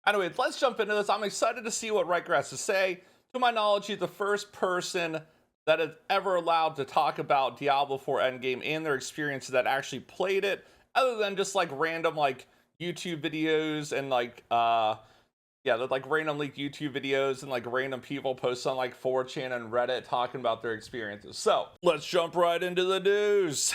Anyway, let's jump into this. I'm excited to see what Ryhkker has to say. To my knowledge, he's the first person that is ever allowed to talk about Diablo 4 Endgame and their experiences that actually played it, other than just like random like YouTube videos and like like random leaked YouTube videos and like random people post on like 4chan and Reddit talking about their experiences. So let's jump right into the news.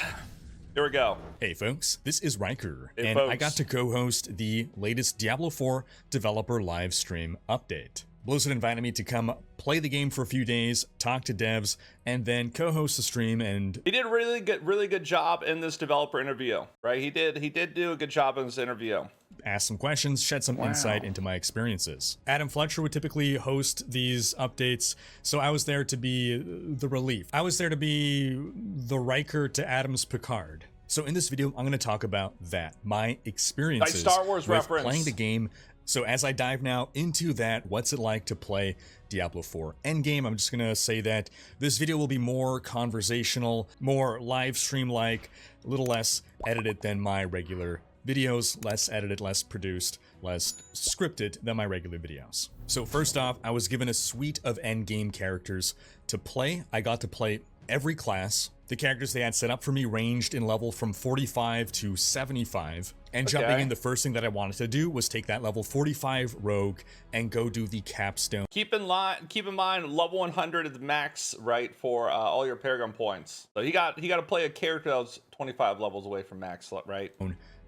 Here we go. Hey folks, this is Ryhkker, Hey and I folks. got to co-host the latest Diablo 4 developer live stream update. Blizzard invited me to come play the game for a few days, talk to devs, and then co-host the stream. And He did a really good job in this developer interview, right? He did do a good job in this interview. ask some questions, shed some insight into my experiences. Adam Fletcher would typically host these updates, so I was there to be the relief. I was there to be the Ryhkker to Adam's Picard. So in this video, I'm going to talk about that, my experiences Nice Star Wars with reference. playing the game. So as I dive now into that, what's it like to play Diablo 4 Endgame? I'm just going to say that this video will be more conversational, more live stream-like, a little less edited than my regular videos, less edited, less produced, less scripted than my regular videos. So first off, I was given a suite of endgame characters to play. I got to play every class. The characters they had set up for me ranged in level from 45 to 75. And jumping in, the first thing that I wanted to do was take that level 45 rogue and go do the Capstone. Keep in mind, level 100 is max, right, for all your Paragon points. So he got to play a character that was 25 levels away from max, right?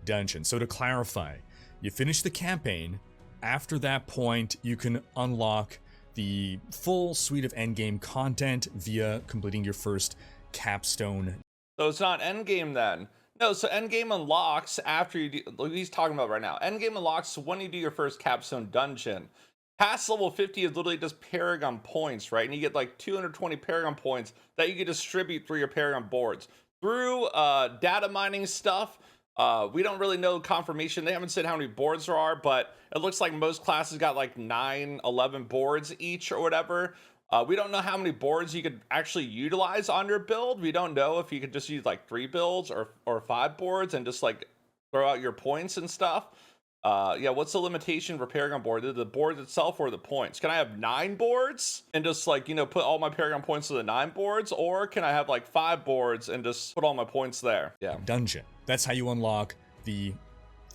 Dungeon. So to clarify, you finish the campaign. After that point, you can unlock the full suite of endgame content via completing your first Capstone. So it's not endgame then. No, so endgame unlocks after you do, he's talking about right now. Endgame unlocks when you do your first Capstone dungeon. Past level 50 is literally just Paragon points, right? And you get like 220 Paragon points that you can distribute through your Paragon boards. Through data mining stuff, we don't really know confirmation. They haven't said how many boards there are, but it looks like most classes got like 9, 11 boards each or whatever. We don't know how many boards you could actually utilize on your build. We don't know if you could just use like 3 builds or 5 boards and just like throw out your points and stuff. Yeah, what's the limitation for Paragon board? The board itself or the points? Can I have 9 boards and just like, you know, put all my Paragon points to the 9 boards? Or can I have like 5 boards and just put all my points there? Yeah. Dungeon. That's how you unlock the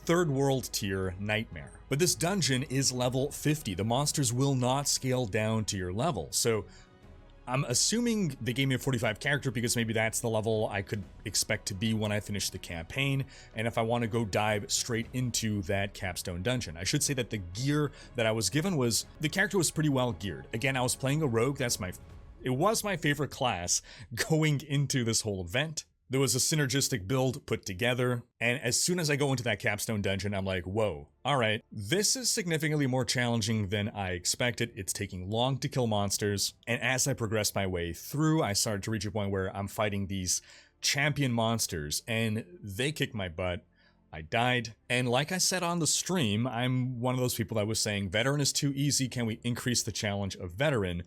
third world tier Nightmare. But this dungeon is level 50. The monsters will not scale down to your level. So I'm assuming they gave me a 45 character because maybe that's the level I could expect to be when I finish the campaign. And if I want to go dive straight into that Capstone dungeon, I should say that the gear that I was given was, the character was pretty well geared. Again, I was playing a rogue. It was my favorite class going into this whole event. There was a synergistic build put together, and as soon as I go into that Capstone dungeon, I'm like, whoa, alright, this is significantly more challenging than I expected. It's taking long to kill monsters, and as I progressed my way through, I started to reach a point where I'm fighting these champion monsters, and they kicked my butt. I died, and like I said on the stream, I'm one of those people that was saying, veteran is too easy, can we increase the challenge of veteran?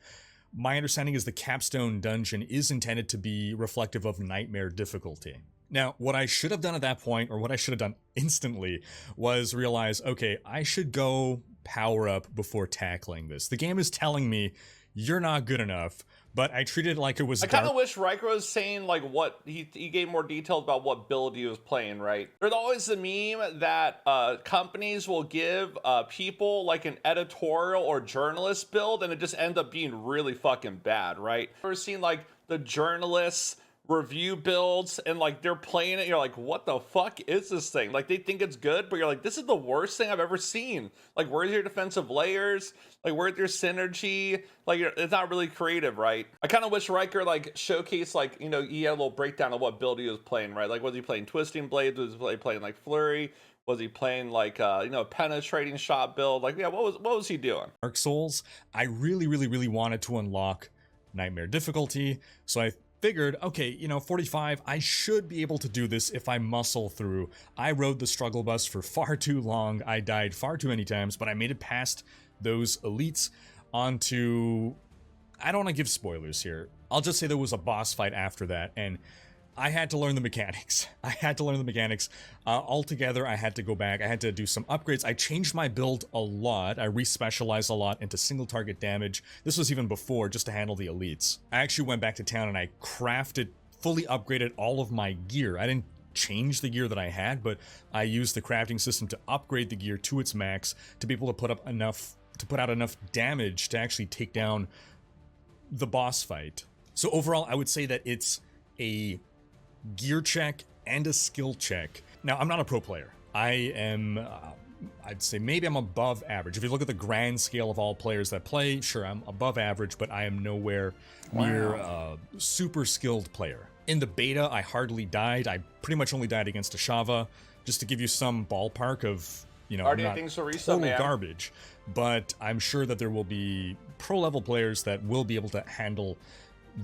My understanding is the Capstone dungeon is intended to be reflective of Nightmare difficulty. Now, what I should have done at that point, or what I should have done instantly, was realize, okay, I should go power up before tackling this. The game is telling me, you're not good enough, but I treated it like it was I kind of wish Ryhkker was saying like what he gave more details about what build he was playing, right? There's always the meme that companies will give people like an editorial or journalist build and it just ends up being really fucking bad, right? I've ever seen like the journalists review builds and like they're playing it, you're like, what the fuck is this thing? Like they think it's good, but you're like, this is the worst thing I've ever seen. Like, where's your defensive layers? Like, where's your synergy? Like, it's not really creative, right? I kind of wish Ryhkker like showcased, like, you know, he had a little breakdown of what build he was playing, right? Like, was he playing Twisting Blades? Was he playing like Flurry? Was he playing like you know, penetrating shot build? Like, yeah, what was he doing? Dark Souls, I really wanted to unlock Nightmare difficulty, so I figured, okay, you know, 45, I should be able to do this if I muscle through. I rode the struggle bus for far too long. I died far too many times, but I made it past those elites onto, I don't want to give spoilers here. I'll just say there was a boss fight after that, and I had to learn the mechanics. Altogether, I had to go back. I had to do some upgrades. I changed my build a lot. I respecialized a lot into single target damage. This was even before, just to handle the elites. I actually went back to town and I crafted, fully upgraded all of my gear. I didn't change the gear that I had, but I used the crafting system to upgrade the gear to its max to be able to put out enough damage to actually take down the boss fight. So overall, I would say that it's a gear check and a skill check. Now, I'm not a pro player. I am, I'd say maybe I'm above average. If you look at the grand scale of all players that play, sure, I'm above average, but I am nowhere near a super skilled player. In the beta, I hardly died. I pretty much only died against a Shava, just to give you some ballpark of, you know, not total garbage. But I'm sure that there will be pro-level players that will be able to handle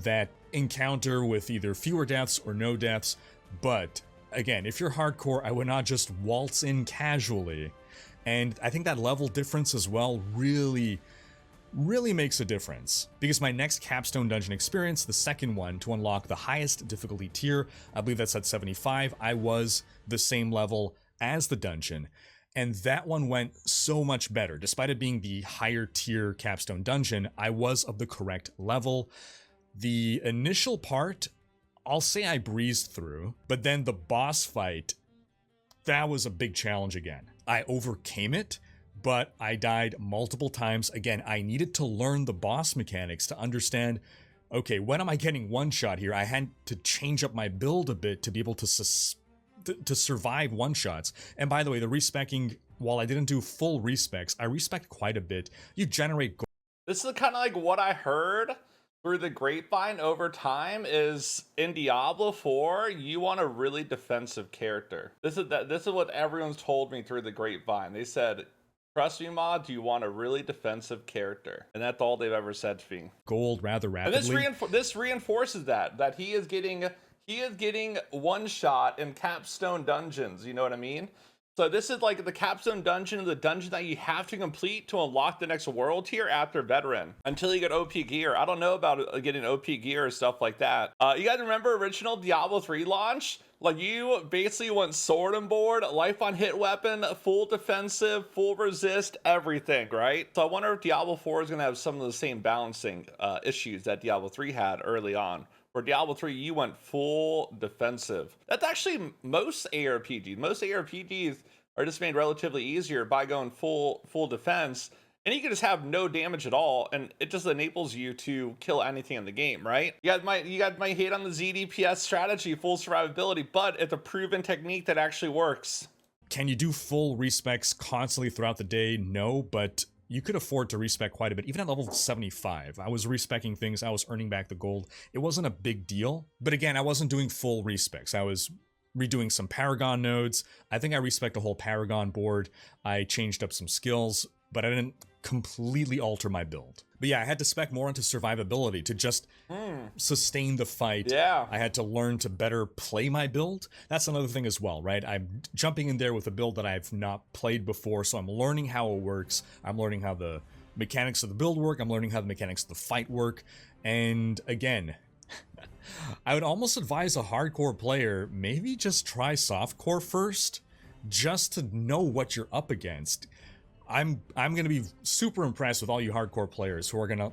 that encounter with either fewer deaths or no deaths. But again, if you're hardcore, I would not just waltz in casually. And I think that level difference as well really makes a difference, because my next Capstone dungeon experience, the second one to unlock the highest difficulty tier, I believe that's at 75, I was the same level as the dungeon. And that one went so much better. Despite it being the higher tier Capstone dungeon, I was of the correct level. The initial part, I'll say I breezed through, but then the boss fight, that was a big challenge again. I overcame it, but I died multiple times. Again, I needed to learn the boss mechanics to understand, okay, when am I getting one shot here? I had to change up my build a bit to be able to survive one shots. And by the way, the respecking, while I didn't do full respecs, I respect quite a bit. You generate gold. This is kind of like what I heard through the grapevine over time is in Diablo 4, you want a really defensive character. This is what everyone's told me through the grapevine. They said, trust me, Modz, you want a really defensive character. And that's all they've ever said to me. Gold rather rapidly. And this reinforces that he is getting one shot in Capstone dungeons, you know what I mean? So this is like the Capstone dungeon, the dungeon that you have to complete to unlock the next world tier after Veteran, until you get OP gear. I don't know about getting OP gear or stuff like that. You guys remember original Diablo 3 launch? Like, you basically went sword and board, life on hit weapon, full defensive, full resist, everything, right? So I wonder if Diablo 4 is going to have some of the same balancing issues that Diablo 3 had early on. For Diablo 3, you went full defensive. That's actually most ARPGs. Most ARPGs are just made relatively easier by going full defense, and you can just have no damage at all, and it just enables you to kill anything in the game, right? You guys might hate on the ZDPS strategy, full survivability, but it's a proven technique that actually works. Can you do full respecs constantly throughout the day? No, but you could afford to respec quite a bit. Even at level 75, I was respecking things, I was earning back the gold. It wasn't a big deal, but again, I wasn't doing full respecs. I was redoing some Paragon nodes. I think I respect a whole Paragon board. I changed up some skills, but I didn't completely alter my build. But yeah, I had to spec more into survivability to just sustain the fight. Yeah. I had to learn to better play my build. That's another thing as well, right? I'm jumping in there with a build that I've not played before, so I'm learning how it works. I'm learning how the mechanics of the build work. I'm learning how the mechanics of the fight work. And again, I would almost advise a hardcore player, maybe just try softcore first, just to know what you're up against. I'm going to be super impressed with all you hardcore players who are going to,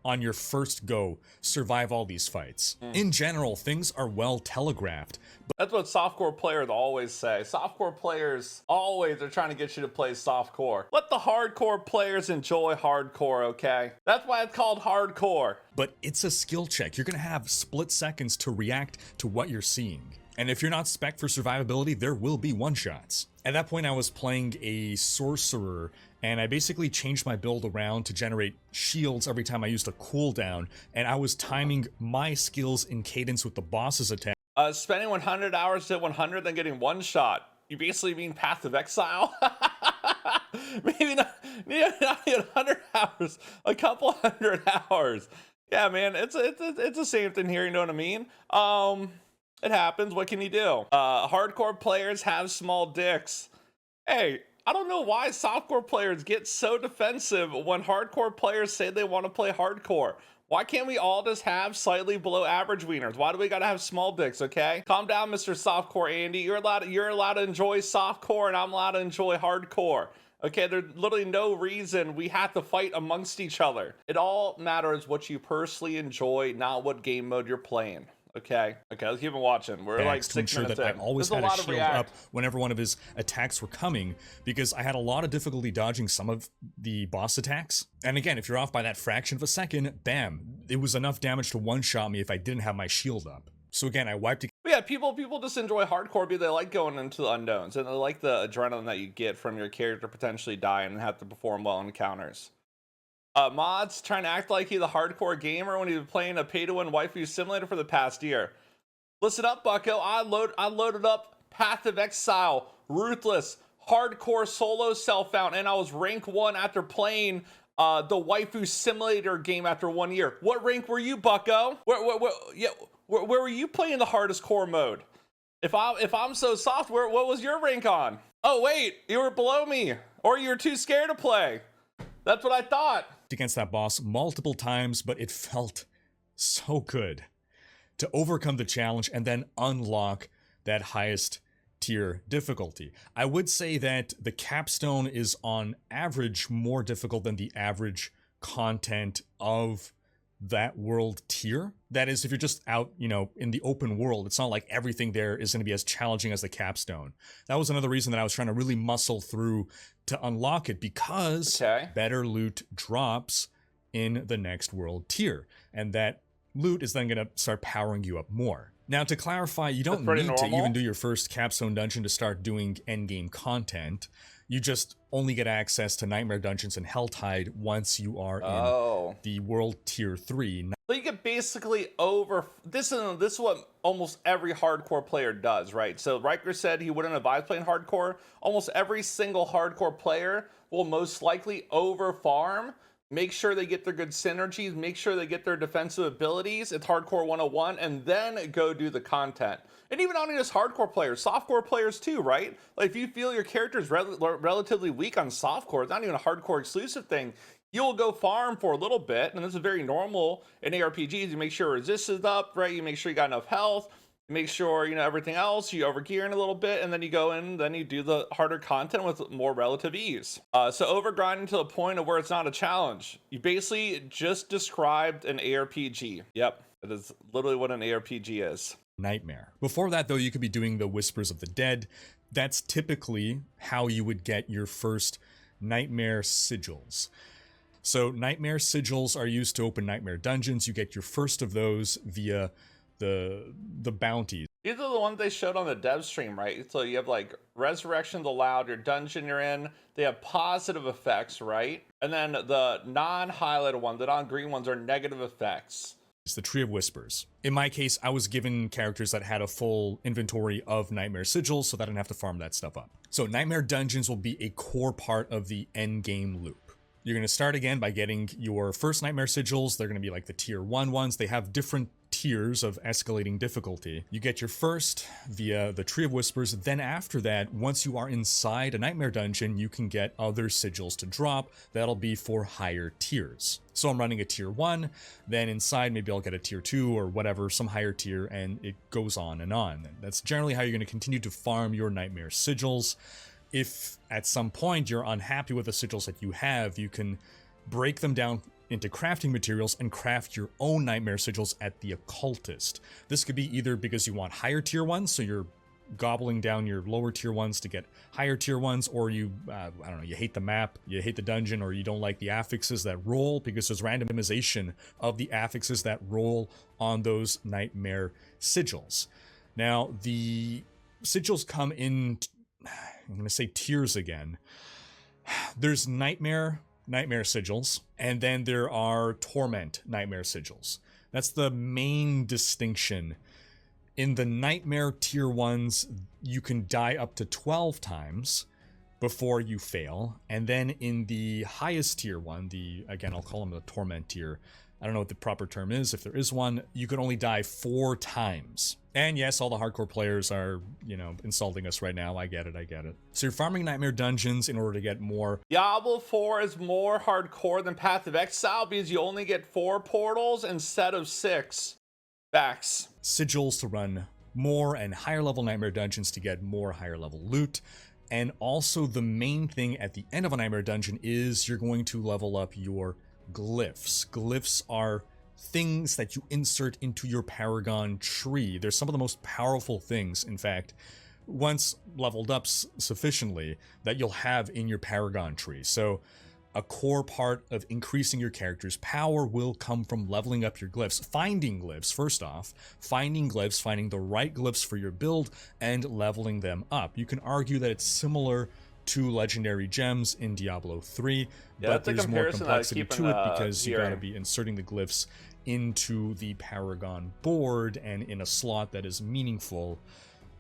on your first go, survive all these fights. In general, things are well telegraphed. That's what softcore players always say. Softcore players always are trying to get you to play softcore. Let the hardcore players enjoy hardcore, okay? That's why it's called hardcore. But it's a skill check. You're going to have split seconds to react to what you're seeing. And if you're not spec for survivability, there will be one-shots. At that point, I was playing a sorcerer, and I basically changed my build around to generate shields every time I used a cooldown, and I was timing my skills in cadence with the boss's attack. Spending 100 hours at 100, then getting one shot. You basically mean Path of Exile? Maybe not 100 hours, a couple hundred hours. Yeah, man, it's the same thing here, you know what I mean? It happens. What can you do? Hardcore players have small dicks. Hey, I don't know why softcore players get so defensive when hardcore players say they want to play hardcore. Why can't we all just have slightly below average wieners? Why do we gotta have small dicks, okay? Calm down, Mr. Softcore Andy. You're allowed to enjoy softcore, and I'm allowed to enjoy hardcore. Okay, there's literally no reason we have to fight amongst each other. It all matters what you personally enjoy, not what game mode you're playing. Okay, let's keep on watching. We're like 6 minutes in. I always There's had a a lot of shield up whenever one of his attacks were coming, because I had a lot of difficulty dodging some of the boss attacks. And again, if you're off by that fraction of a second, bam, it was enough damage to one-shot me if I didn't have my shield up. So again, I wiped it. Yeah, people just enjoy hardcore because they like going into the unknowns, and they like the adrenaline that you get from your character potentially dying and have to perform well in encounters. Modz trying to act like he's a hardcore gamer when he was playing a pay-to-win waifu simulator for the past year. Listen up, bucko. I loaded up Path of Exile, Ruthless, hardcore solo self-found, and I was rank 1 after playing the waifu simulator game after 1 year. What rank were you, bucko? Where were you playing the hardest core mode? If I'm so soft, what was your rank on? Oh wait, you were below me, or you were too scared to play. That's what I thought. Against that boss multiple times, but it felt so good to overcome the challenge and then unlock that highest tier difficulty. I would say that the Capstone is on average more difficult than the average content of that world tier. That is, if you're just out, in the open world, it's not like everything there is going to be as challenging as the Capstone. That was another reason that I was trying to really muscle through to unlock it, because better loot drops in the next world tier, and that loot is then going to start powering you up more. Now, to clarify, you don't need to even do your first Capstone dungeon to start doing endgame content. You just only get access to Nightmare Dungeons and Helltide once you are in the World Tier 3. So you get basically this is what almost every hardcore player does, right? So Ryhkker said he wouldn't advise playing hardcore. Almost every single hardcore player will most likely over farm, make sure they get their good synergies, make sure they get their defensive abilities. It's hardcore 101, and then go do the content. And even not only just hardcore players, softcore players too, right? Like if you feel your character is relatively weak on softcore, it's not even a hardcore exclusive thing, you'll go farm for a little bit, and this is very normal in ARPGs. You make sure resistance is up, right? You make sure you got enough health, you make sure, everything else, you overgear in a little bit, and then you go in, then you do the harder content with more relative ease. So overgrinding to the point of where it's not a challenge. You basically just described an ARPG. Yep, that is literally what an ARPG is. Nightmare. Before that, though, you could be doing the Whispers of the Dead. That's typically how you would get your first Nightmare sigils. So Nightmare sigils are used to open Nightmare dungeons. You get your first of those via the bounties. These are the ones they showed on the dev stream, right? So you have like Resurrection's allowed, your dungeon you're in, they have positive effects, right? And then the non-highlighted ones, the non-green ones, are negative effects. It's the Tree of Whispers. In my case, I was given characters that had a full inventory of Nightmare sigils, so that I didn't have to farm that stuff up. So Nightmare dungeons will be a core part of the endgame loop. You're going to start again by getting your first Nightmare sigils. They're going to be like the tier 1 ones. They have different tiers of escalating difficulty. You get your first via the Tree of Whispers. Then after that, once you are inside a Nightmare dungeon, you can get other sigils to drop. That'll be for higher tiers. So I'm running a tier 1, then inside maybe I'll get a tier 2 or whatever, some higher tier, and it goes on and on. And that's generally how you're going to continue to farm your Nightmare sigils. If at some point you're unhappy with the sigils that you have, you can break them down into crafting materials and craft your own Nightmare sigils at the Occultist. This could be either because you want higher tier ones, so you're gobbling down your lower tier ones to get higher tier ones, or you, I don't know, you hate the map, you hate the dungeon, or you don't like the affixes that roll, because there's randomization of the affixes that roll on those Nightmare sigils. Now, the sigils come in, I'm going to say tiers again. There's Nightmare sigils, and then there are Torment Nightmare sigils. That's the main distinction. In the Nightmare tier 1s, you can die up to 12 times before you fail, and then in the highest tier 1, again, I'll call them the Torment tier, I don't know what the proper term is, if there is one, you can only die 4 times And yes, all the hardcore players are, you know, insulting us right now. I get it, I get it. So you're farming Nightmare Dungeons in order to get more. Diablo 4 is more hardcore than Path of Exile because you only get 4 portals instead of 6. Facts. Sigils to run more and higher level Nightmare Dungeons to get more higher level loot. And also the main thing at the end of a Nightmare Dungeon is you're going to level up your glyphs. Glyphs are things that you insert into your Paragon tree. They're some of the most powerful things, in fact, once leveled up sufficiently, that you'll have in your Paragon tree. So a core part of increasing your character's power will come from leveling up your glyphs, finding glyphs, first off, finding the right glyphs for your build, and leveling them up. You can argue that it's similar to legendary gems in Diablo 3, but there's more complexity to it because you gotta be inserting the glyphs into the Paragon board and in a slot that is meaningful.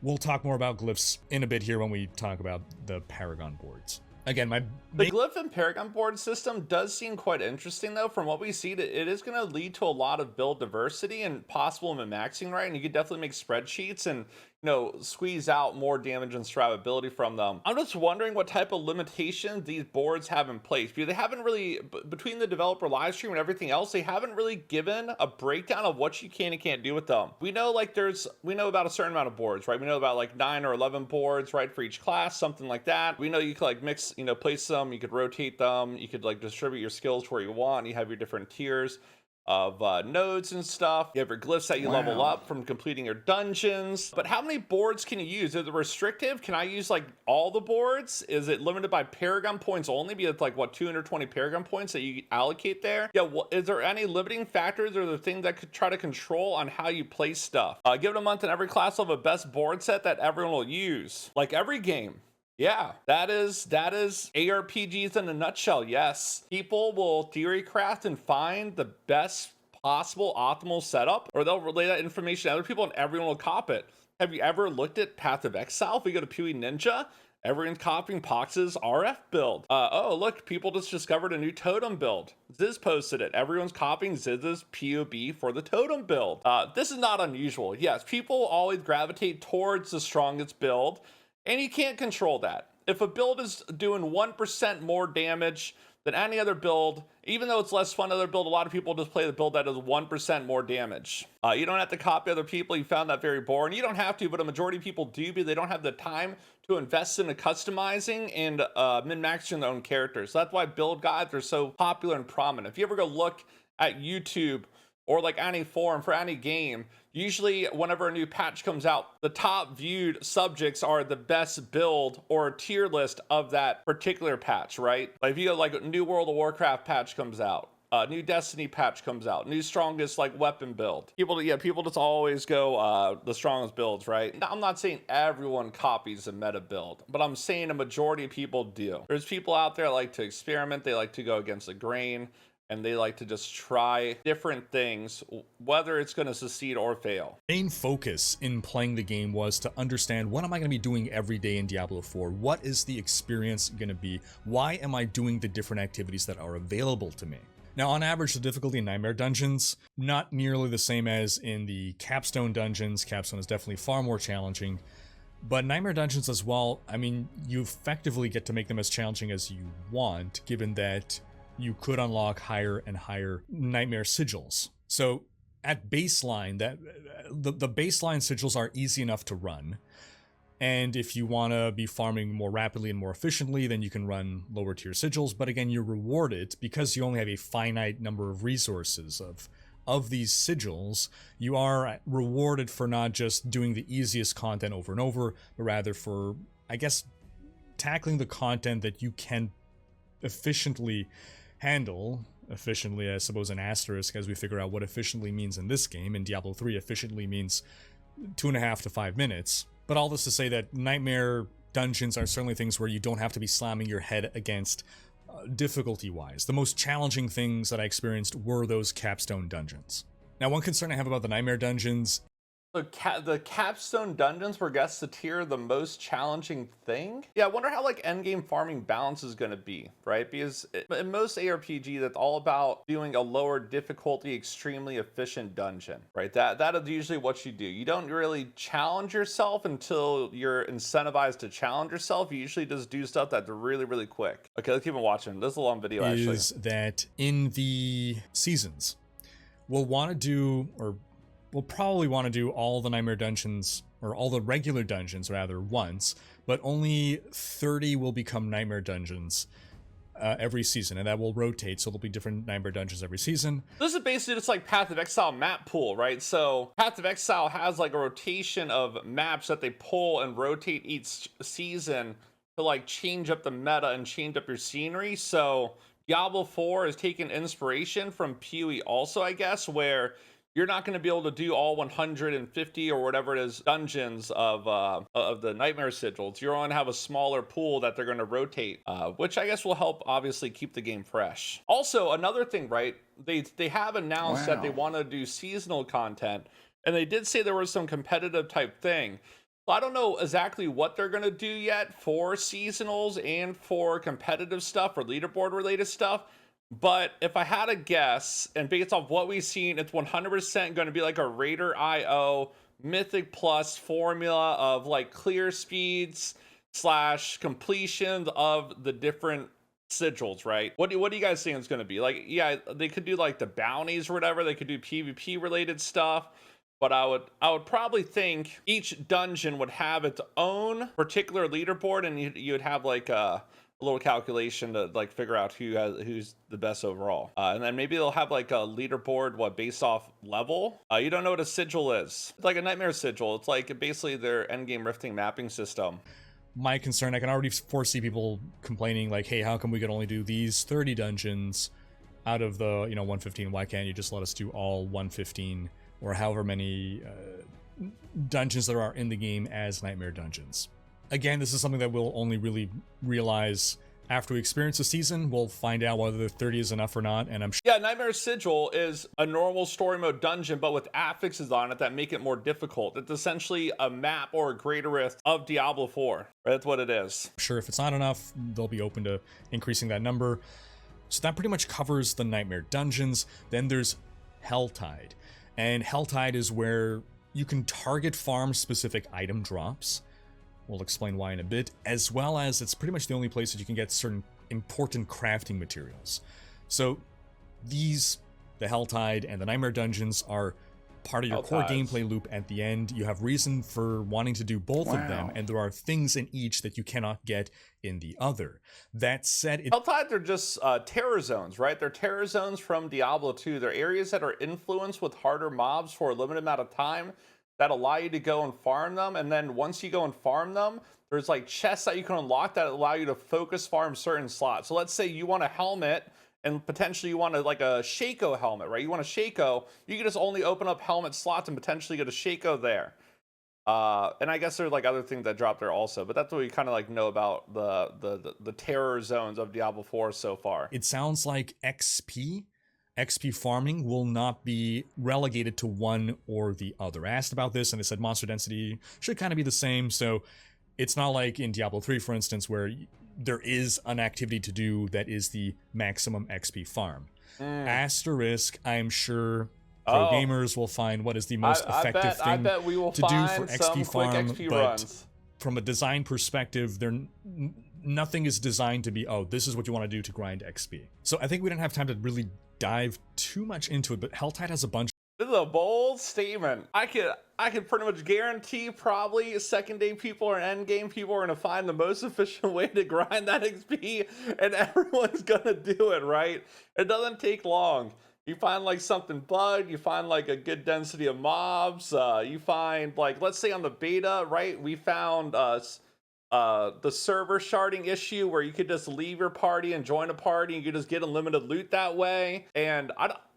We'll talk more about glyphs in a bit here when we talk about the Paragon boards. Again, the Glyph and Paragon board system does seem quite interesting, though. From what we see, it is going to lead to a lot of build diversity and possible min-maxing, right? And you could definitely make spreadsheets and, you know, squeeze out more damage and survivability from them. I'm just wondering what type of limitations these boards have in place, because they haven't really, between the developer live stream and everything else, they haven't really given a breakdown of what you can and can't do with them. We know, like, we know about a certain amount of boards, right? We know about like 9 or 11 boards, right, for each class, something like that. We know you could like mix, you know, place them, you could rotate them, you could like distribute your skills where you want. You have your different tiers of nodes and stuff. You have your glyphs that you level up from completing your dungeons. But how many boards can you use? Is it restrictive? Can I use like all the boards? Is it limited by Paragon points only? Because it's like what, 220 Paragon points that you allocate there? Yeah, well, is there any limiting factors or the thing that could try to control on how you place stuff? Give it a month and every class will have a best board set that everyone will use. Like every game. Yeah, that is ARPGs in a nutshell. Yes, people will theory craft and find the best possible optimal setup, or they'll relay that information to other people and everyone will cop it. Have you ever looked at Path of Exile? If we go to Pewee Ninja, everyone's copying Pox's RF build. Oh, look, people just discovered a new totem build. Ziz posted it. Everyone's copying Ziz's POB for the totem build. This is not unusual. Yes, people always gravitate towards the strongest build, and you can't control that. If a build is doing 1% more damage than any other build, even though it's less fun to other build, a lot of people just play the build that does 1% more damage. You don't have to copy other people. You found that very boring. You don't have to, but a majority of people do because they don't have the time to invest in customizing and min-maxing their own characters. So that's why build guides are so popular and prominent. If you ever go look at YouTube or like any forum for any game, usually whenever a new patch comes out, the top viewed subjects are the best build or tier list of that particular patch, right? Like if you go like a new World of Warcraft patch comes out, new Destiny patch comes out, new strongest like weapon build. People just always go the strongest builds, right? Now, I'm not saying everyone copies a meta build, but I'm saying a majority of people do. There's people out there that like to experiment, they like to go against the grain, and they like to just try different things, whether it's going to succeed or fail. Main focus in playing the game was to understand, what am I going to be doing every day in Diablo 4? What is the experience going to be? Why am I doing the different activities that are available to me? Now, on average, the difficulty in Nightmare Dungeons, not nearly the same as in the Capstone dungeons. Capstone is definitely far more challenging. But Nightmare Dungeons as well, I mean, you effectively get to make them as challenging as you want, given that you could unlock higher and higher Nightmare sigils. So at baseline, the baseline sigils are easy enough to run. And if you want to be farming more rapidly and more efficiently, then you can run lower tier sigils. But again, you're rewarded because you only have a finite number of resources of these sigils. You are rewarded for not just doing the easiest content over and over, but rather for, I guess, tackling the content that you can efficiently handle. Efficiently, I suppose, an asterisk, as we figure out what efficiently means in this game. In Diablo 3, efficiently means 2.5 to 5 minutes. But all this to say that Nightmare Dungeons are certainly things where you don't have to be slamming your head against difficulty-wise. The most challenging things that I experienced were those Capstone dungeons. Now, one concern I have about the Nightmare Dungeons The capstone dungeons were guessed to tier the most challenging thing. Yeah, I wonder how like endgame farming balance is going to be, right? Because in most ARPG, that's all about doing a lower difficulty, extremely efficient dungeon, right? That is usually what you do. You don't really challenge yourself until you're incentivized to challenge yourself. You usually just do stuff that's really, really quick. Okay, let's keep on watching. This is a long video, actually. Is that in the seasons, we'll want to do, or we'll probably want to do all the Nightmare dungeons, or all the regular dungeons rather, once, but only 30 will become Nightmare dungeons every season, and that will rotate, so there'll be different Nightmare dungeons every season. This is basically just like Path of Exile map pool, right? So Path of Exile has like a rotation of maps that they pull and rotate each season to like change up the meta and change up your scenery. So Diablo 4 is taking inspiration from PoE also, I guess, where you're not going to be able to do all 150 or whatever it is dungeons of the Nightmare sigils. You're going to have a smaller pool that they're going to rotate, which I guess will help obviously keep the game fresh. Also, another thing, right? They have announced that they want to do seasonal content, and they did say there was some competitive type thing. So I don't know exactly what they're going to do yet for seasonals and for competitive stuff or leaderboard related stuff. But if I had a guess, and based off what we've seen, it's 100% going to be like a Raider IO Mythic Plus formula of like clear speeds / completions of the different sigils, right? What do you guys think it's going to be? Like, yeah, they could do like the bounties or whatever. They could do PvP related stuff. But I would probably think each dungeon would have its own particular leaderboard, and you would have like a little calculation to like figure out who's the best overall, and then maybe they'll have like a leaderboard based off level. You don't know what a sigil is. It's like a Nightmare sigil. It's like basically their endgame rifting mapping system. My concern, I can already foresee people complaining like, hey, how come we can only do these 30 dungeons out of the 115? Why can't you just let us do all 115 or however many dungeons there are in the game as Nightmare dungeons? Again, this is something that we'll only really realize after we experience the season. We'll find out whether the 30 is enough or not, and I'm sure. Yeah, Nightmare Sigil is a normal story mode dungeon, but with affixes on it that make it more difficult. It's essentially a map or a greater rift of Diablo 4. Right? That's what it is. I'm sure if it's not enough, they'll be open to increasing that number. So that pretty much covers the Nightmare dungeons. Then there's Helltide. And Helltide is where you can target farm specific item drops. We'll explain why in a bit, as well as it's pretty much the only place that you can get certain important crafting materials. So the Helltide and the Nightmare dungeons are part of your core gameplay loop at the end. You have reason for wanting to do both of them, and there are things in each that you cannot get in the other. That said, Helltide, they're just terror zones, right? They're terror zones from Diablo 2. They're areas that are influenced with harder mobs for a limited amount of time that allow you to go and farm them, and then once you go and farm them, there's like chests that you can unlock that allow you to focus farm certain slots. So let's say you want a helmet, and potentially you want like a Shaco helmet, right? You want a Shaco, you can just only open up helmet slots and potentially get a Shaco there. And I guess there's like other things that drop there also, but that's what we kind of like know about the terror zones of Diablo 4 so far. It sounds like XP farming will not be relegated to one or the other. I asked about this and they said monster density should kind of be the same, so it's not like in Diablo 3, for instance, where there is an activity to do that is the maximum XP farm. Asterisk, I'm sure pro gamers will find what is the most effective thing to do for XP farm, but from a design perspective, nothing is designed to be, oh, this is what you want to do to grind XP. So I think we didn't have time to really dive too much into it, but Helltide has a bunch. This is a bold statement. I could pretty much guarantee probably second day people or endgame people are gonna find the most efficient way to grind that XP, and everyone's gonna do it, right? It doesn't take long. You find like something bugged, you find like a good density of mobs, you find like, let's say on the beta, right? We found the server sharding issue where you could just leave your party and join a party and you could just get unlimited loot that way. And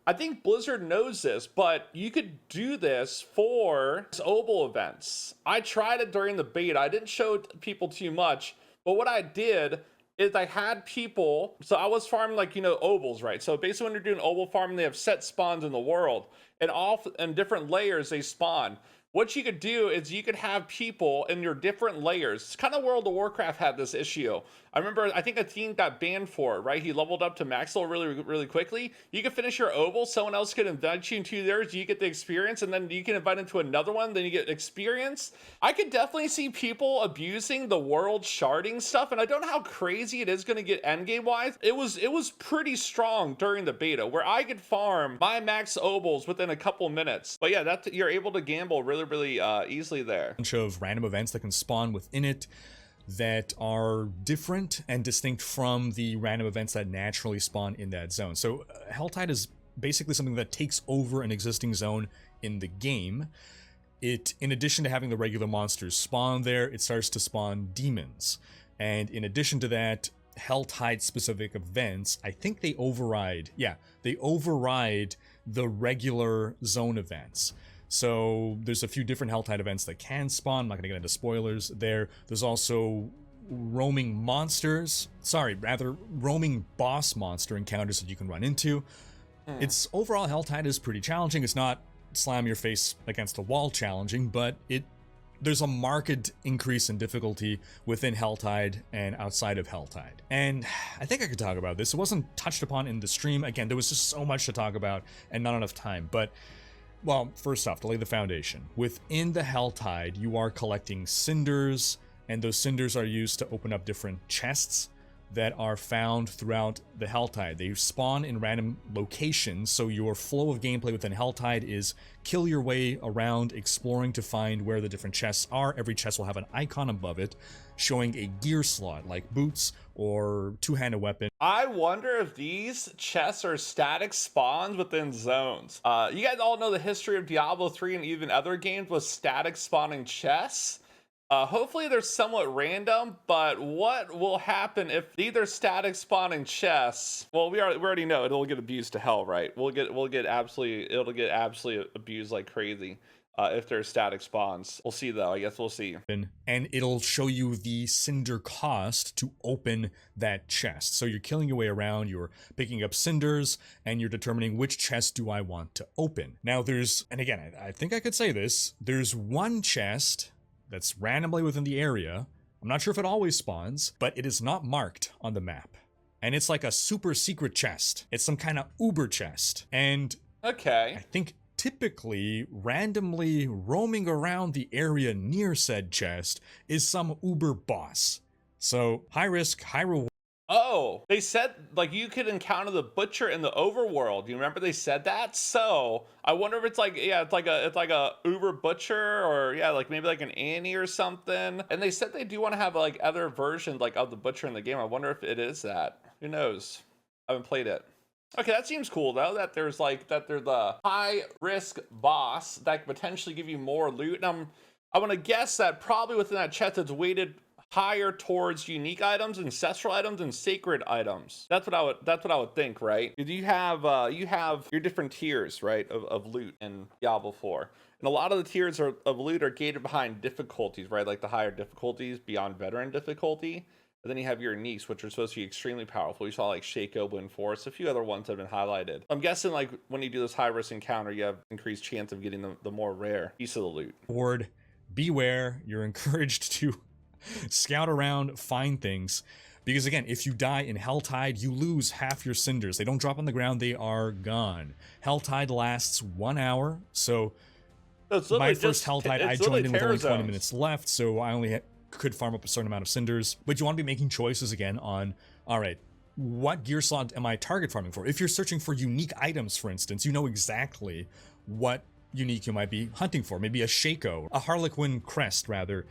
I think Blizzard knows this, but you could do this for Obel events. I tried it during the beta. I didn't show people too much, but what I did is I had people, so I was farming like, Obels, right? So basically when you're doing Obel farming, they have set spawns in the world, and in different layers they spawn. what you could do is you could have people in your different layers. It's kind of World of Warcraft had this issue. I remember, I think a team got banned for it, right? He leveled up to max level really quickly. You can finish your oval, someone else could invite you into theirs, you get the experience, and then you can invite into another one, then you get experience. I could definitely see people abusing the world sharding stuff, and I don't know how crazy it is going to get endgame wise. It was pretty strong during the beta, where I could farm my max ovals within a couple minutes. But yeah, you're able to gamble really easily there. Bunch of random events that can spawn within it that are different and distinct from the random events that naturally spawn in that zone. So Helltide is basically something that takes over an existing zone in the game. It, in addition to having the regular monsters spawn there, it starts to spawn demons. And in addition to that, Helltide specific events, I think they override, they override the regular zone events. So there's a few different Helltide events that can spawn. I'm not going to get into spoilers there. There's also roaming boss monster encounters that you can run into. It's overall, Helltide is pretty challenging. It's not slam your face against a wall challenging, but there's a marked increase in difficulty within Helltide and outside of Helltide. And I think I could talk about this. It wasn't touched upon in the stream. Again, there was just so much to talk about and not enough time, but well, first off, to lay the foundation, within the Helltide, you are collecting cinders, and those cinders are used to open up different chests that are found throughout the Helltide. They spawn in random locations, so your flow of gameplay within Helltide is kill your way around, exploring to find where the different chests are. Every chest will have an icon above it showing a gear slot, like boots or two-handed weapon. I wonder if these chests are static spawns within zones. You guys all know the history of Diablo 3 and even other games with static spawning chests. Hopefully they're somewhat random, but what will happen if either static spawning chests? Well, we already know it'll get abused to hell, right? It'll get absolutely abused like crazy if there's static spawns. We'll see though. I guess we'll see. And it'll show you the cinder cost to open that chest. So you're killing your way around, you're picking up cinders, and you're determining which chest do I want to open. Now there's, and again, I think I could say this, there's one chest that's randomly within the area. I'm not sure if it always spawns, but it is not marked on the map. And it's like a super secret chest. It's some kind of Uber chest. And okay, I think typically randomly roaming around the area near said chest is some Uber boss. So high risk, high reward. Oh, they said like you could encounter the butcher in the overworld. You remember they said that? So I wonder if it's like, yeah, it's like a Uber butcher, or yeah, like maybe like an Annie or something. And they said they do want to have like other versions like of the butcher in the game. I wonder if it is that. Who knows? I haven't played it. Okay, that seems cool though, that there's the high risk boss that could potentially give you more loot. And I want to guess that probably within that chest it's weighted higher towards unique items, ancestral items, and sacred items. That's what I would think, right? You have your different tiers, right, of loot in Diablo 4. And a lot of the tiers of loot are gated behind difficulties, right? Like the higher difficulties beyond veteran difficulty. And then you have your uniques, which are supposed to be extremely powerful. You saw like Shaco, Enforce, a few other ones that have been highlighted. I'm guessing like when you do this high risk encounter, you have increased chance of getting the more rare piece of the loot. Ward, beware, you're encouraged to scout around, find things, because again, if you die in Helltide, you lose half your cinders. They don't drop on the ground, they are gone. Helltide lasts 1 hour, so my first Helltide I joined in with only 20 minutes left, so I only could farm up a certain amount of cinders. But you want to be making choices again on, all right, what gear slot am I target farming for? If you're searching for unique items, for instance, you know exactly what unique you might be hunting for. Maybe a Shaco, a Harlequin crest rather.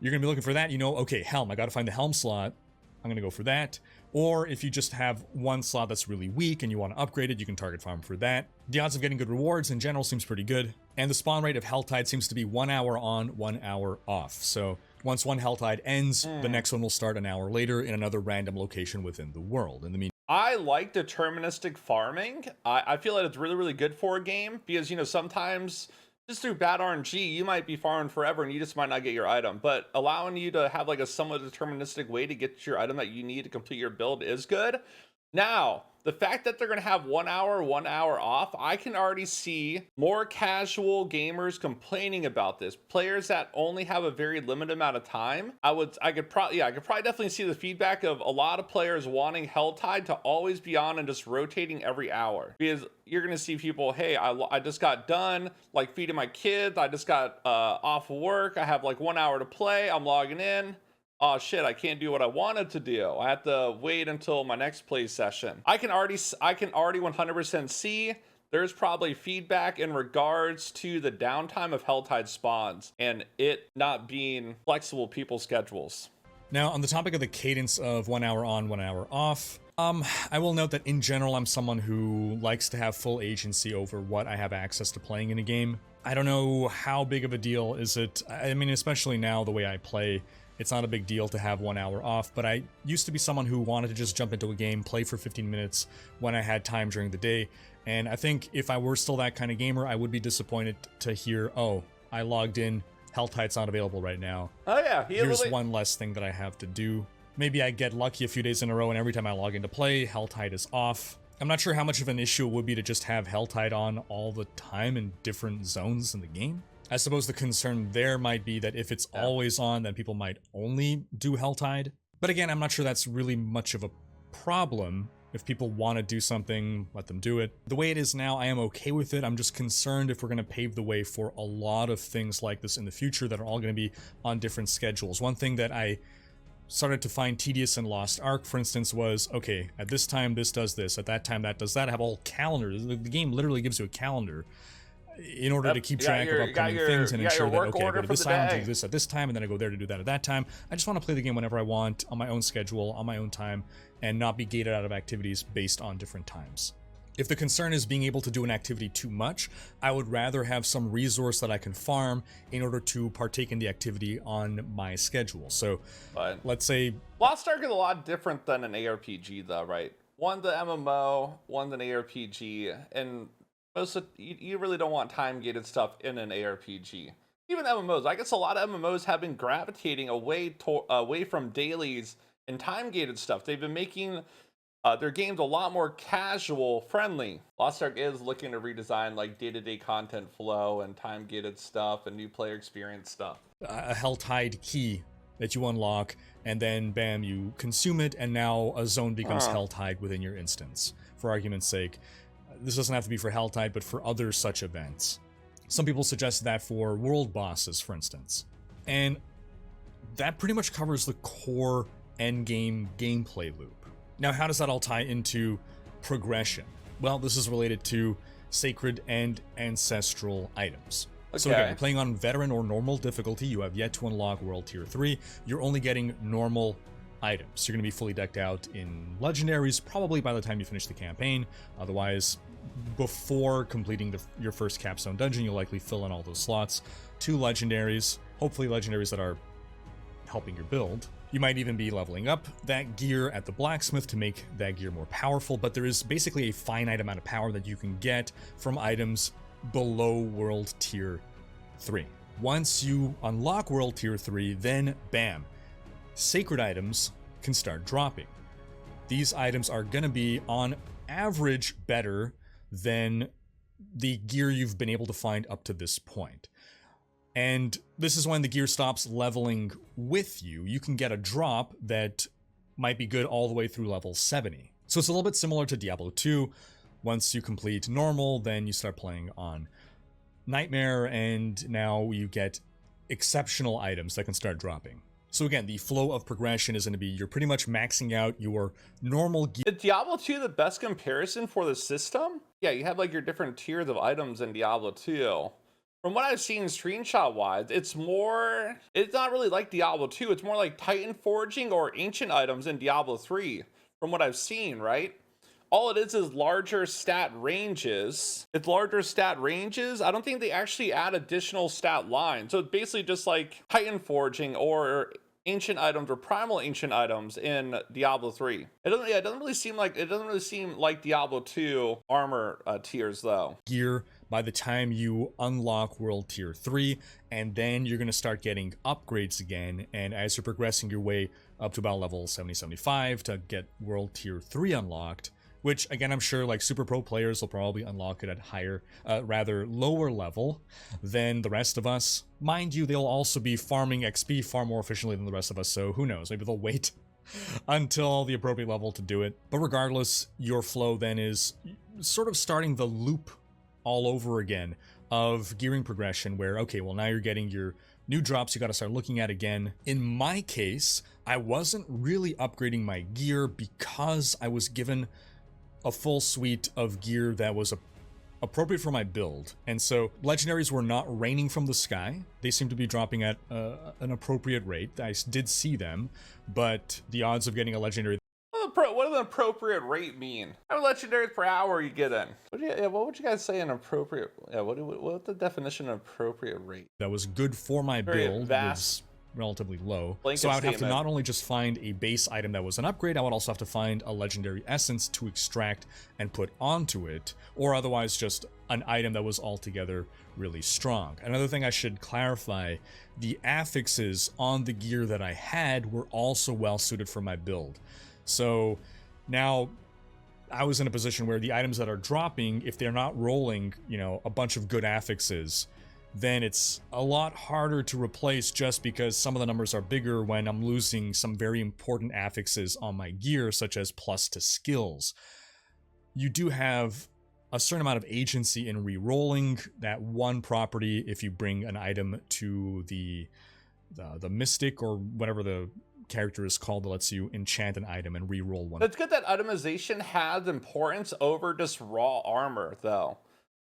You're going to be looking for that, you know, okay, Helm, I got to find the Helm slot. I'm going to go for that. Or if you just have one slot that's really weak and you want to upgrade it, you can target farm for that. The odds of getting good rewards in general seems pretty good. And the spawn rate of Helltide seems to be 1 hour on, 1 hour off. So once one Helltide ends, the next one will start an hour later in another random location within the world. In the meantime, I like deterministic farming. I feel like it's really good for a game because, you know, sometimes just through bad RNG, you might be farming forever and you just might not get your item, but allowing you to have like a somewhat deterministic way to get your item that you need to complete your build is good. Now, The fact that they're going to have 1 hour off, I can already see more casual gamers complaining about this. Players that only have a very limited amount of time. I could probably definitely see the feedback of a lot of players wanting Helltide to always be on and just rotating every hour, because you're going to see people, hey, I just got done like feeding my kids. I just got off of work. I have like 1 hour to play. I'm logging in. Oh shit, I can't do what I wanted to do. I have to wait until my next play session. I can already 100% see there's probably feedback in regards to the downtime of Helltide spawns and it not being flexible people's schedules. Now, on the topic of the cadence of 1 hour on, 1 hour off, I will note that in general, I'm someone who likes to have full agency over what I have access to playing in a game. I don't know how big of a deal is it. I mean, especially now the way I play, it's not a big deal to have 1 hour off, but I used to be someone who wanted to just jump into a game, play for 15 minutes when I had time during the day, and I think if I were still that kind of gamer, I would be disappointed to hear, oh, I logged in, Helltide's not available right now. Oh yeah, here's one less thing that I have to do. Maybe I get lucky a few days in a row and every time I log into play, Helltide is off. I'm not sure how much of an issue it would be to just have Helltide on all the time in different zones in the game. I suppose the concern there might be that if it's always on, then people might only do Helltide. But again, I'm not sure that's really much of a problem. If people want to do something, let them do it. The way it is now, I am okay with it. I'm just concerned if we're going to pave the way for a lot of things like this in the future that are all going to be on different schedules. One thing that I started to find tedious in Lost Ark, for instance, was, okay, at this time this does this, at that time that does that. I have a whole calendar. The game literally gives you a calendar in order to keep track of upcoming things and ensure that, okay, I go to this island to do this at this time, and then I go there to do that at that time. I just want to play the game whenever I want, on my own schedule, on my own time, and not be gated out of activities based on different times. If the concern is being able to do an activity too much, I would rather have some resource that I can farm in order to partake in the activity on my schedule. So, let's say... Lost Ark is a lot different than an ARPG though, right? One's an MMO, one's an ARPG, and you really don't want time-gated stuff in an ARPG. Even MMOs, I guess a lot of MMOs have been gravitating away from dailies and time-gated stuff. They've been making their games a lot more casual friendly. Lost Ark is looking to redesign like day-to-day content flow and time-gated stuff and new player experience stuff. A Helltide key that you unlock, and then bam, you consume it, and now a zone becomes Helltide within your instance. For argument's sake, this doesn't have to be for Helltide, but for other such events. Some people suggest that for world bosses, for instance. And that pretty much covers the core endgame gameplay loop. Now, how does that all tie into progression? Well, this is related to sacred and ancestral items. Okay. So again, you're playing on veteran or normal difficulty. You have yet to unlock World Tier 3. You're only getting normal items. You're going to be fully decked out in legendaries probably by the time you finish the campaign. Otherwise, before completing your first Capstone dungeon, you'll likely fill in all those slots. 2 legendaries, hopefully legendaries that are helping your build. You might even be leveling up that gear at the blacksmith to make that gear more powerful, but there is basically a finite amount of power that you can get from items below World Tier 3. Once you unlock World Tier 3, then bam, sacred items can start dropping. These items are going to be on average better than the gear you've been able to find up to this point. And this is when the gear stops leveling with you. You can get a drop that might be good all the way through level 70. So it's a little bit similar to Diablo 2. Once you complete normal, then you start playing on Nightmare, and now you get exceptional items that can start dropping. So again, the flow of progression is going to be, you're pretty much maxing out your normal gear. Is Diablo 2 the best comparison for the system? Yeah, you have like your different tiers of items in Diablo 2. From what I've seen screenshot-wise, it's not really like Diablo 2. It's more like Titan Forging or Ancient items in Diablo 3, from what I've seen, right? All it is larger stat ranges. It's larger stat ranges. I don't think they actually add additional stat lines. So it's basically just like Titan Forging or Ancient items or Primal Ancient items in Diablo 3. It doesn't really seem like Diablo 2 armor tiers though. Gear by the time you unlock World Tier 3, and then you're going to start getting upgrades again, and as you're progressing your way up to about level 70-75 to get World Tier 3 unlocked, which again, I'm sure like super pro players will probably unlock it at higher, rather lower level than the rest of us. Mind you, they'll also be farming XP far more efficiently than the rest of us, so who knows, maybe they'll wait until the appropriate level to do it. But regardless, your flow then is sort of starting the loop all over again of gearing progression where, okay, well now you're getting your new drops you got to start looking at again. In my case, I wasn't really upgrading my gear because I was given a full suite of gear that was appropriate for my build. And so legendaries were not raining from the sky. They seemed to be dropping at an appropriate rate. I did see them, but the odds of getting a legendary... What does an appropriate rate mean? How many legendaries per hour you get in? What would you guys say an appropriate... Yeah, what's the definition of appropriate rate? That was good for my build was relatively low. So I would have to not only just find a base item that was an upgrade, I would also have to find a legendary essence to extract and put onto it, or otherwise just an item that was altogether really strong. Another thing I should clarify, the affixes on the gear that I had were also well suited for my build. So now I was in a position where the items that are dropping, if they're not rolling, you know, a bunch of good affixes, then it's a lot harder to replace just because some of the numbers are bigger when I'm losing some very important affixes on my gear, such as plus to skills. You do have a certain amount of agency in re-rolling that one property if you bring an item to the mystic or whatever the character is called that lets you enchant an item and re-roll one. It's good that itemization has importance over just raw armor, though.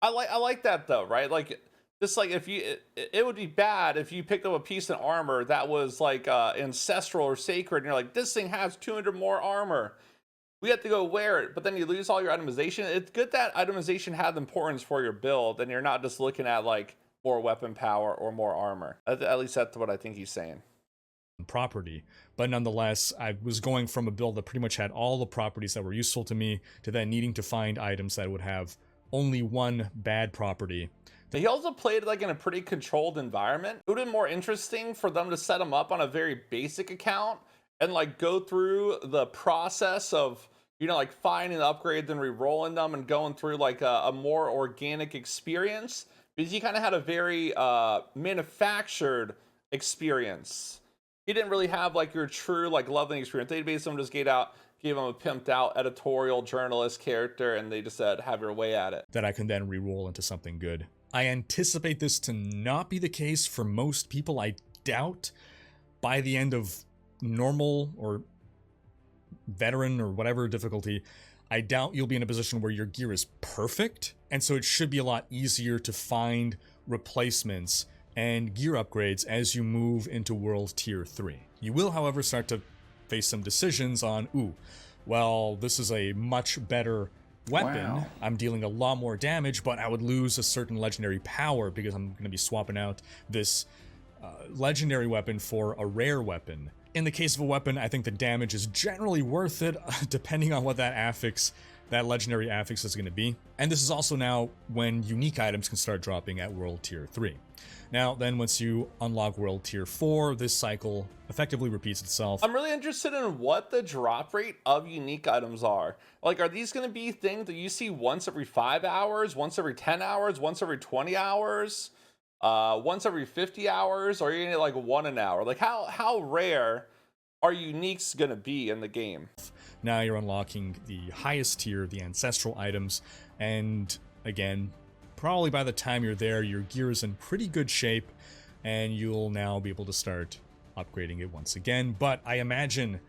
I like that though, right? Like, just like if you, it would be bad if you picked up a piece of armor that was like ancestral or sacred, and you're like, this thing has 200 more armor. We have to go wear it, but then you lose all your itemization. It's good that itemization has importance for your build, and you're not just looking at like more weapon power or more armor. At least that's what I think he's saying. Property, but nonetheless, I was going from a build that pretty much had all the properties that were useful to me to then needing to find items that would have only one bad property. He also played like in a pretty controlled environment. It would have been more interesting for them to set him up on a very basic account and like go through the process of, you know, like finding the upgrades and re-rolling them and going through like a more organic experience, because he kind of had a very manufactured experience. He didn't really have like your true like leveling experience. They basically just gave him a pimped out editorial journalist character, and they just said, have your way at it. That I can then re-roll into something good. I anticipate this to not be the case for most people. I doubt by the end of normal or veteran or whatever difficulty, I doubt you'll be in a position where your gear is perfect. And so it should be a lot easier to find replacements and gear upgrades as you move into World Tier 3. You will, however, start to face some decisions on, ooh, well, this is a much better weapon. Wow. I'm dealing a lot more damage, but I would lose a certain legendary power because I'm going to be swapping out this legendary weapon for a rare weapon. In the case of a weapon, I think the damage is generally worth it, depending on what that legendary affix is going to be. And this is also now when unique items can start dropping at World Tier 3. Now, then once you unlock World Tier 4, this cycle effectively repeats itself. I'm really interested in what the drop rate of unique items are. Like, are these going to be things that you see once every 5 hours, once every 10 hours, once every 20 hours, once every 50 hours, or are you going to get like one an hour? Like, how rare are uniques going to be in the game? Now you're unlocking the highest tier, the ancestral items, and again, probably by the time you're there, your gear is in pretty good shape, and you'll now be able to start upgrading it once again. But I imagine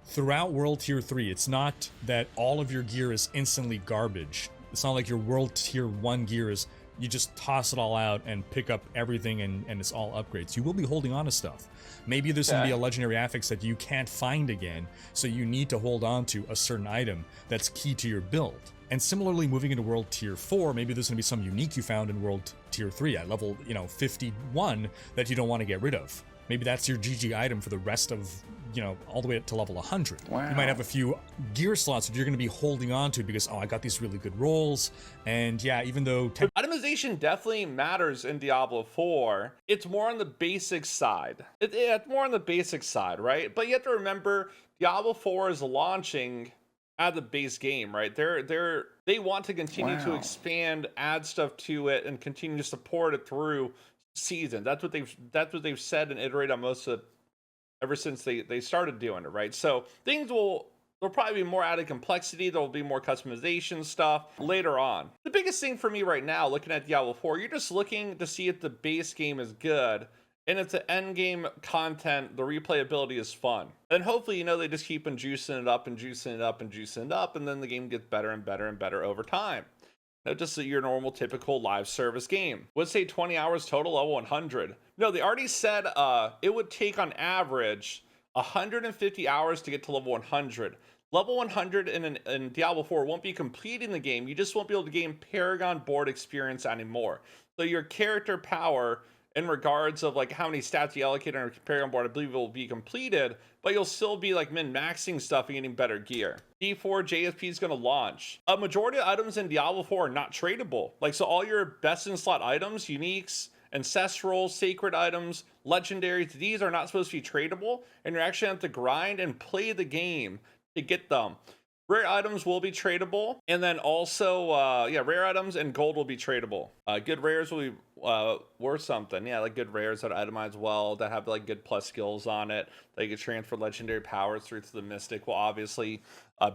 throughout World Tier 3, it's not that all of your gear is instantly garbage. It's not like your World Tier 1 gear is, you just toss it all out and pick up everything and it's all upgrades. You will be holding on to stuff. Maybe there's going to be a legendary affix that you can't find again, so you need to hold on to a certain item that's key to your build. And similarly, moving into World Tier 4, maybe there's going to be some unique you found in World Tier 3 at level, 51 that you don't want to get rid of. Maybe that's your GG item for the rest of, all the way up to level 100. Wow. You might have a few gear slots that you're going to be holding on to because, I got these really good rolls. And yeah, even though... Itemization definitely matters in Diablo 4. It's more on the basic side. It's more on the basic side, right? But you have to remember, Diablo 4 is launching at the base game, right? They want to continue to expand, add stuff to it, and continue to support it through season. That's what they've said and iterated on most of ever since they started doing it, right? So there'll probably be more added complexity. There'll be more customization stuff later on. The biggest thing for me right now, looking at Diablo 4, you're just looking to see if the base game is good, and if the end game content, the replayability is fun. Then hopefully, you know, they just keep on juicing it up and juicing it up and juicing it up, and then the game gets better and better and better over time. Now, just your normal, typical live service game. Would say 20 hours total, level 100. No, they already said it would take on average 150 hours to get to level 100. Level 100 in Diablo 4 won't be completing the game. You just won't be able to gain Paragon board experience anymore. So your character power, in regards of like how many stats you allocate on a Paragon board, I believe it will be completed, but you'll still be like min-maxing stuff and getting better gear. D4 JSP is going to launch. A majority of items in Diablo 4 are not tradable. Like, so all your best in slot items, uniques, ancestral, sacred items, legendaries, these are not supposed to be tradable, and you're actually have to grind and play the game to get them. Rare items will be tradable, and then also, rare items and gold will be tradable. Good rares will be worth something. Yeah, like good rares that itemize well, that have like good plus skills on it, that you can transfer legendary powers through to the Mystic will obviously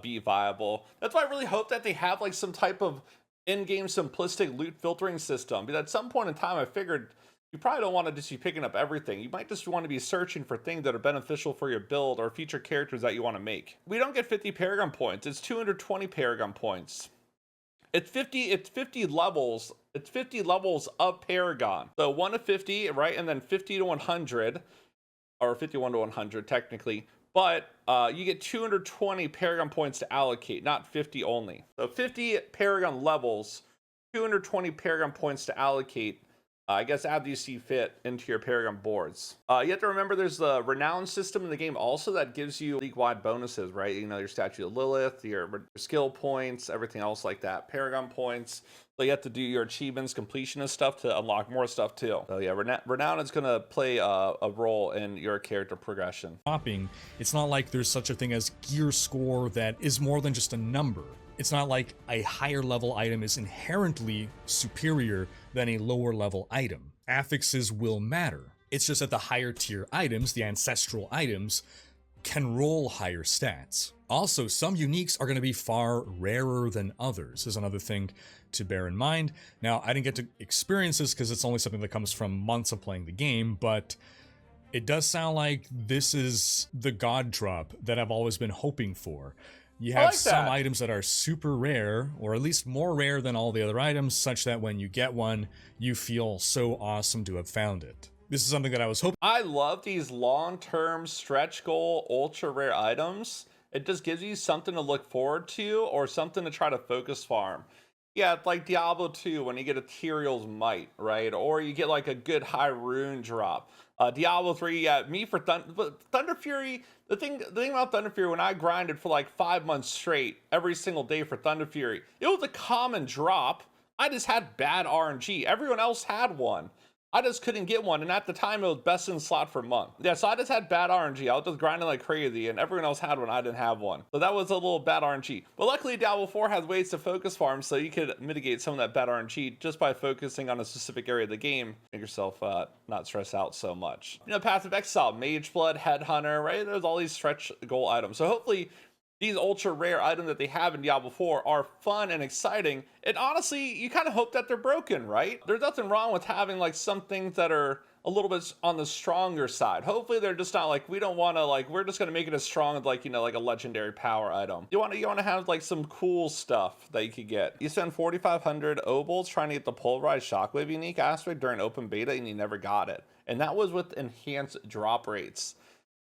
be viable. That's why I really hope that they have like some type of in-game simplistic loot filtering system. Because at some point in time, I figured you probably don't want to just be picking up everything. You might just want to be searching for things that are beneficial for your build or future characters that you want to make. We don't get 50 Paragon points. It's 220 Paragon points. It's 50 levels. It's 50 levels of Paragon. So 1 to 50, right? And then 50 to 100, or 51 to 100 technically. But you get 220 Paragon points to allocate, not 50 only. So 50 Paragon levels, 220 Paragon points to allocate. I guess as you see fit into your Paragon boards. You have to remember there's the renown system in the game also that gives you league-wide bonuses, right? You know, your Statue of Lilith, your skill points, everything else like that. Paragon points. So you have to do your achievements, completionist stuff to unlock more stuff too. So yeah, renown is going to play a role in your character progression. It's not like there's such a thing as gear score that is more than just a number. It's not like a higher level item is inherently superior than a lower level item. Affixes will matter. It's just that the higher tier items, the ancestral items, can roll higher stats. Also, some uniques are going to be far rarer than others, is another thing to bear in mind. Now, I didn't get to experience this because it's only something that comes from months of playing the game, but it does sound like this is the god drop that I've always been hoping for. You have some items that are super rare, or at least more rare than all the other items, such that when you get one, you feel so awesome to have found it. This is something that I was hoping. I love these long-term stretch goal ultra rare items. It just gives you something to look forward to or something to try to focus farm. Yeah, it's like Diablo 2 when you get Ethereal's Might, right? Or you get like a good high rune drop. Diablo 3, yeah, me for Thunder Fury. The thing about Thunder Fury, when I grinded for like 5 months straight, every single day for Thunder Fury, it was a common drop. I just had bad RNG. Everyone else had one. I just couldn't get one, and at the time it was best in slot for month. Yeah, so I just had bad RNG. I was just grinding like crazy, and everyone else had one. I didn't have one. So that was a little bad RNG. But luckily, Diablo 4 has ways to focus farm, so you could mitigate some of that bad RNG just by focusing on a specific area of the game. Make yourself not stress out so much. You know, Path of Exile, Mage Blood, Headhunter, right? There's all these stretch goal items. So hopefully, these ultra rare items that they have in Diablo 4 are fun and exciting. And honestly, you kind of hope that they're broken, right? There's nothing wrong with having like some things that are a little bit on the stronger side. Hopefully they're just not like, we don't want to like, we're just going to make it as strong as like, you know, like a legendary power item. You want to have like some cool stuff that you could get. You spend 4,500 obols trying to get the polarized shockwave unique aspect during open beta and you never got it. And that was with enhanced drop rates.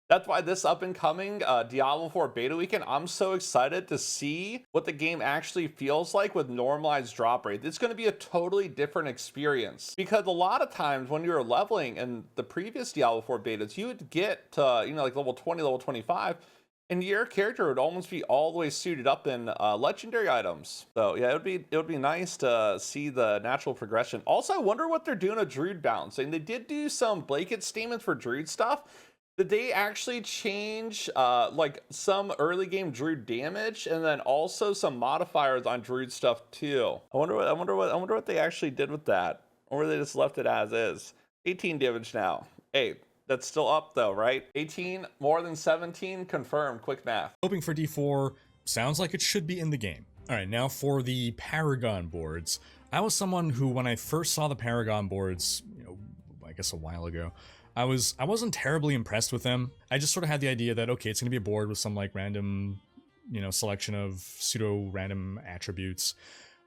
That's why this up and coming Diablo 4 beta weekend, I'm so excited to see what the game actually feels like with normalized drop rate. It's going to be a totally different experience because a lot of times when you're leveling in the previous Diablo 4 betas, you would get to, you know, like level 20, level 25, and your character would almost be all the way suited up in legendary items. So yeah, it would be nice to see the natural progression. Also, I wonder what they're doing with Druid balance. And they did do some blanket statements for Druid stuff. Did they actually change like some early game druid damage and then also some modifiers on druid stuff too? I wonder what they actually did with that. Or they just left it as is. 18 damage now. Hey, that's still up though, right? 18 more than 17 confirmed. Quick math. Hoping for D4 sounds like it should be in the game. All right, now for the Paragon boards. I was someone who, when I first saw the Paragon boards, I guess a while ago, I wasn't terribly impressed with them. I just sort of had the idea that, okay, it's gonna be a board with some like random, selection of pseudo-random attributes,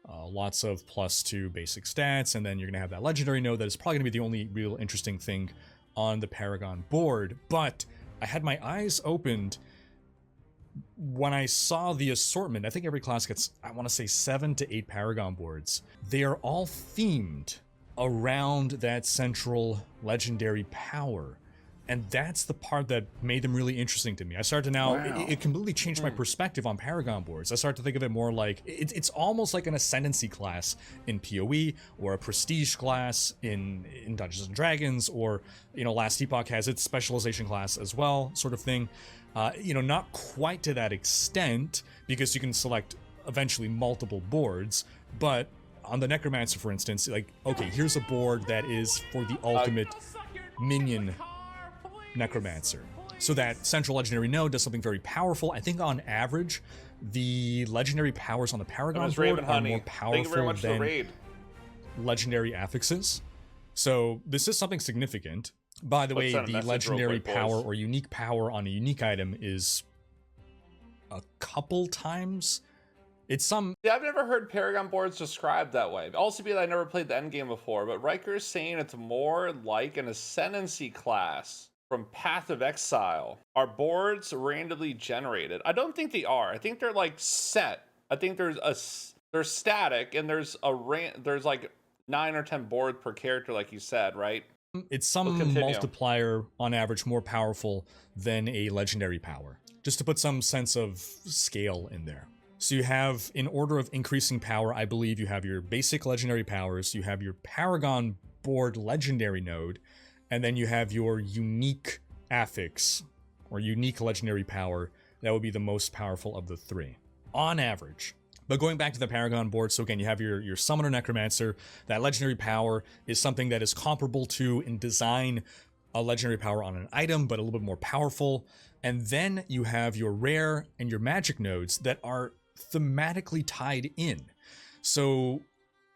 lots of +2 basic stats, and then you're gonna have that legendary node that is probably gonna be the only real interesting thing on the Paragon board. But I had my eyes opened when I saw the assortment. I think every class gets, I want to say 7 to 8 Paragon boards. They are all themed around that central legendary power. And that's the part that made them really interesting to me. I started to now, Wow. it completely changed my perspective on Paragon boards. I started to think of it more like, it's almost like an ascendancy class in PoE, or a prestige class in Dungeons and Dragons, or, Last Epoch has its specialization class as well, sort of thing. Not quite to that extent, because you can select eventually multiple boards, but on the Necromancer, for instance, like, okay, here's a board that is for the ultimate minion Necromancer. So that central legendary node does something very powerful. I think on average, the legendary powers on the Paragon board are more powerful than legendary affixes. So this is something significant. By the way, the legendary power or unique power on a unique item is a couple times. It's some... Yeah, I've never heard Paragon boards described that way. Also because I never played the Endgame before, but Ryhkker is saying it's more like an Ascendancy class from Path of Exile. Are boards randomly generated? I don't think they are. I think they're like set. I think they're static, and there's like 9 or 10 boards per character, like you said, right? It's some multiplier on average more powerful than a legendary power, just to put some sense of scale in there. So you have, in order of increasing power, I believe you have your basic legendary powers, you have your Paragon board legendary node, and then you have your unique affix, or unique legendary power, that would be the most powerful of the 3, on average. But going back to the Paragon board, so again, you have your Summoner Necromancer. That legendary power is something that is comparable to, in design, a legendary power on an item, but a little bit more powerful. And then you have your rare and your magic nodes that are thematically tied in. So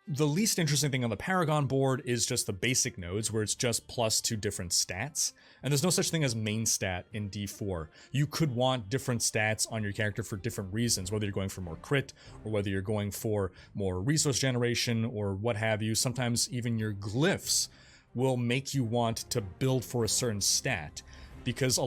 the least interesting thing on the Paragon board is just the basic nodes, where it's just +2 different stats. And there's no such thing as main stat in D4. You could want different stats on your character for different reasons, whether you're going for more crit, or whether you're going for more resource generation, or what have you. Sometimes even your glyphs will make you want to build for a certain stat, because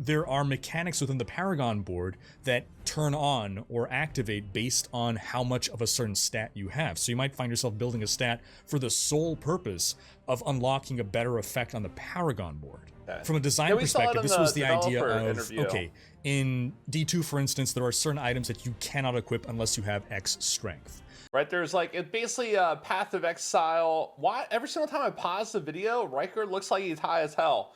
there are mechanics within the Paragon board that turn on or activate based on how much of a certain stat you have. So you might find yourself building a stat for the sole purpose of unlocking a better effect on the Paragon board. Okay. From a design perspective, this was the idea of, okay, in D2, for instance, there are certain items that you cannot equip unless you have X strength. Right, there's like, it's basically a Path of Exile. Why? Every single time I pause the video, Ryhkker looks like he's high as hell.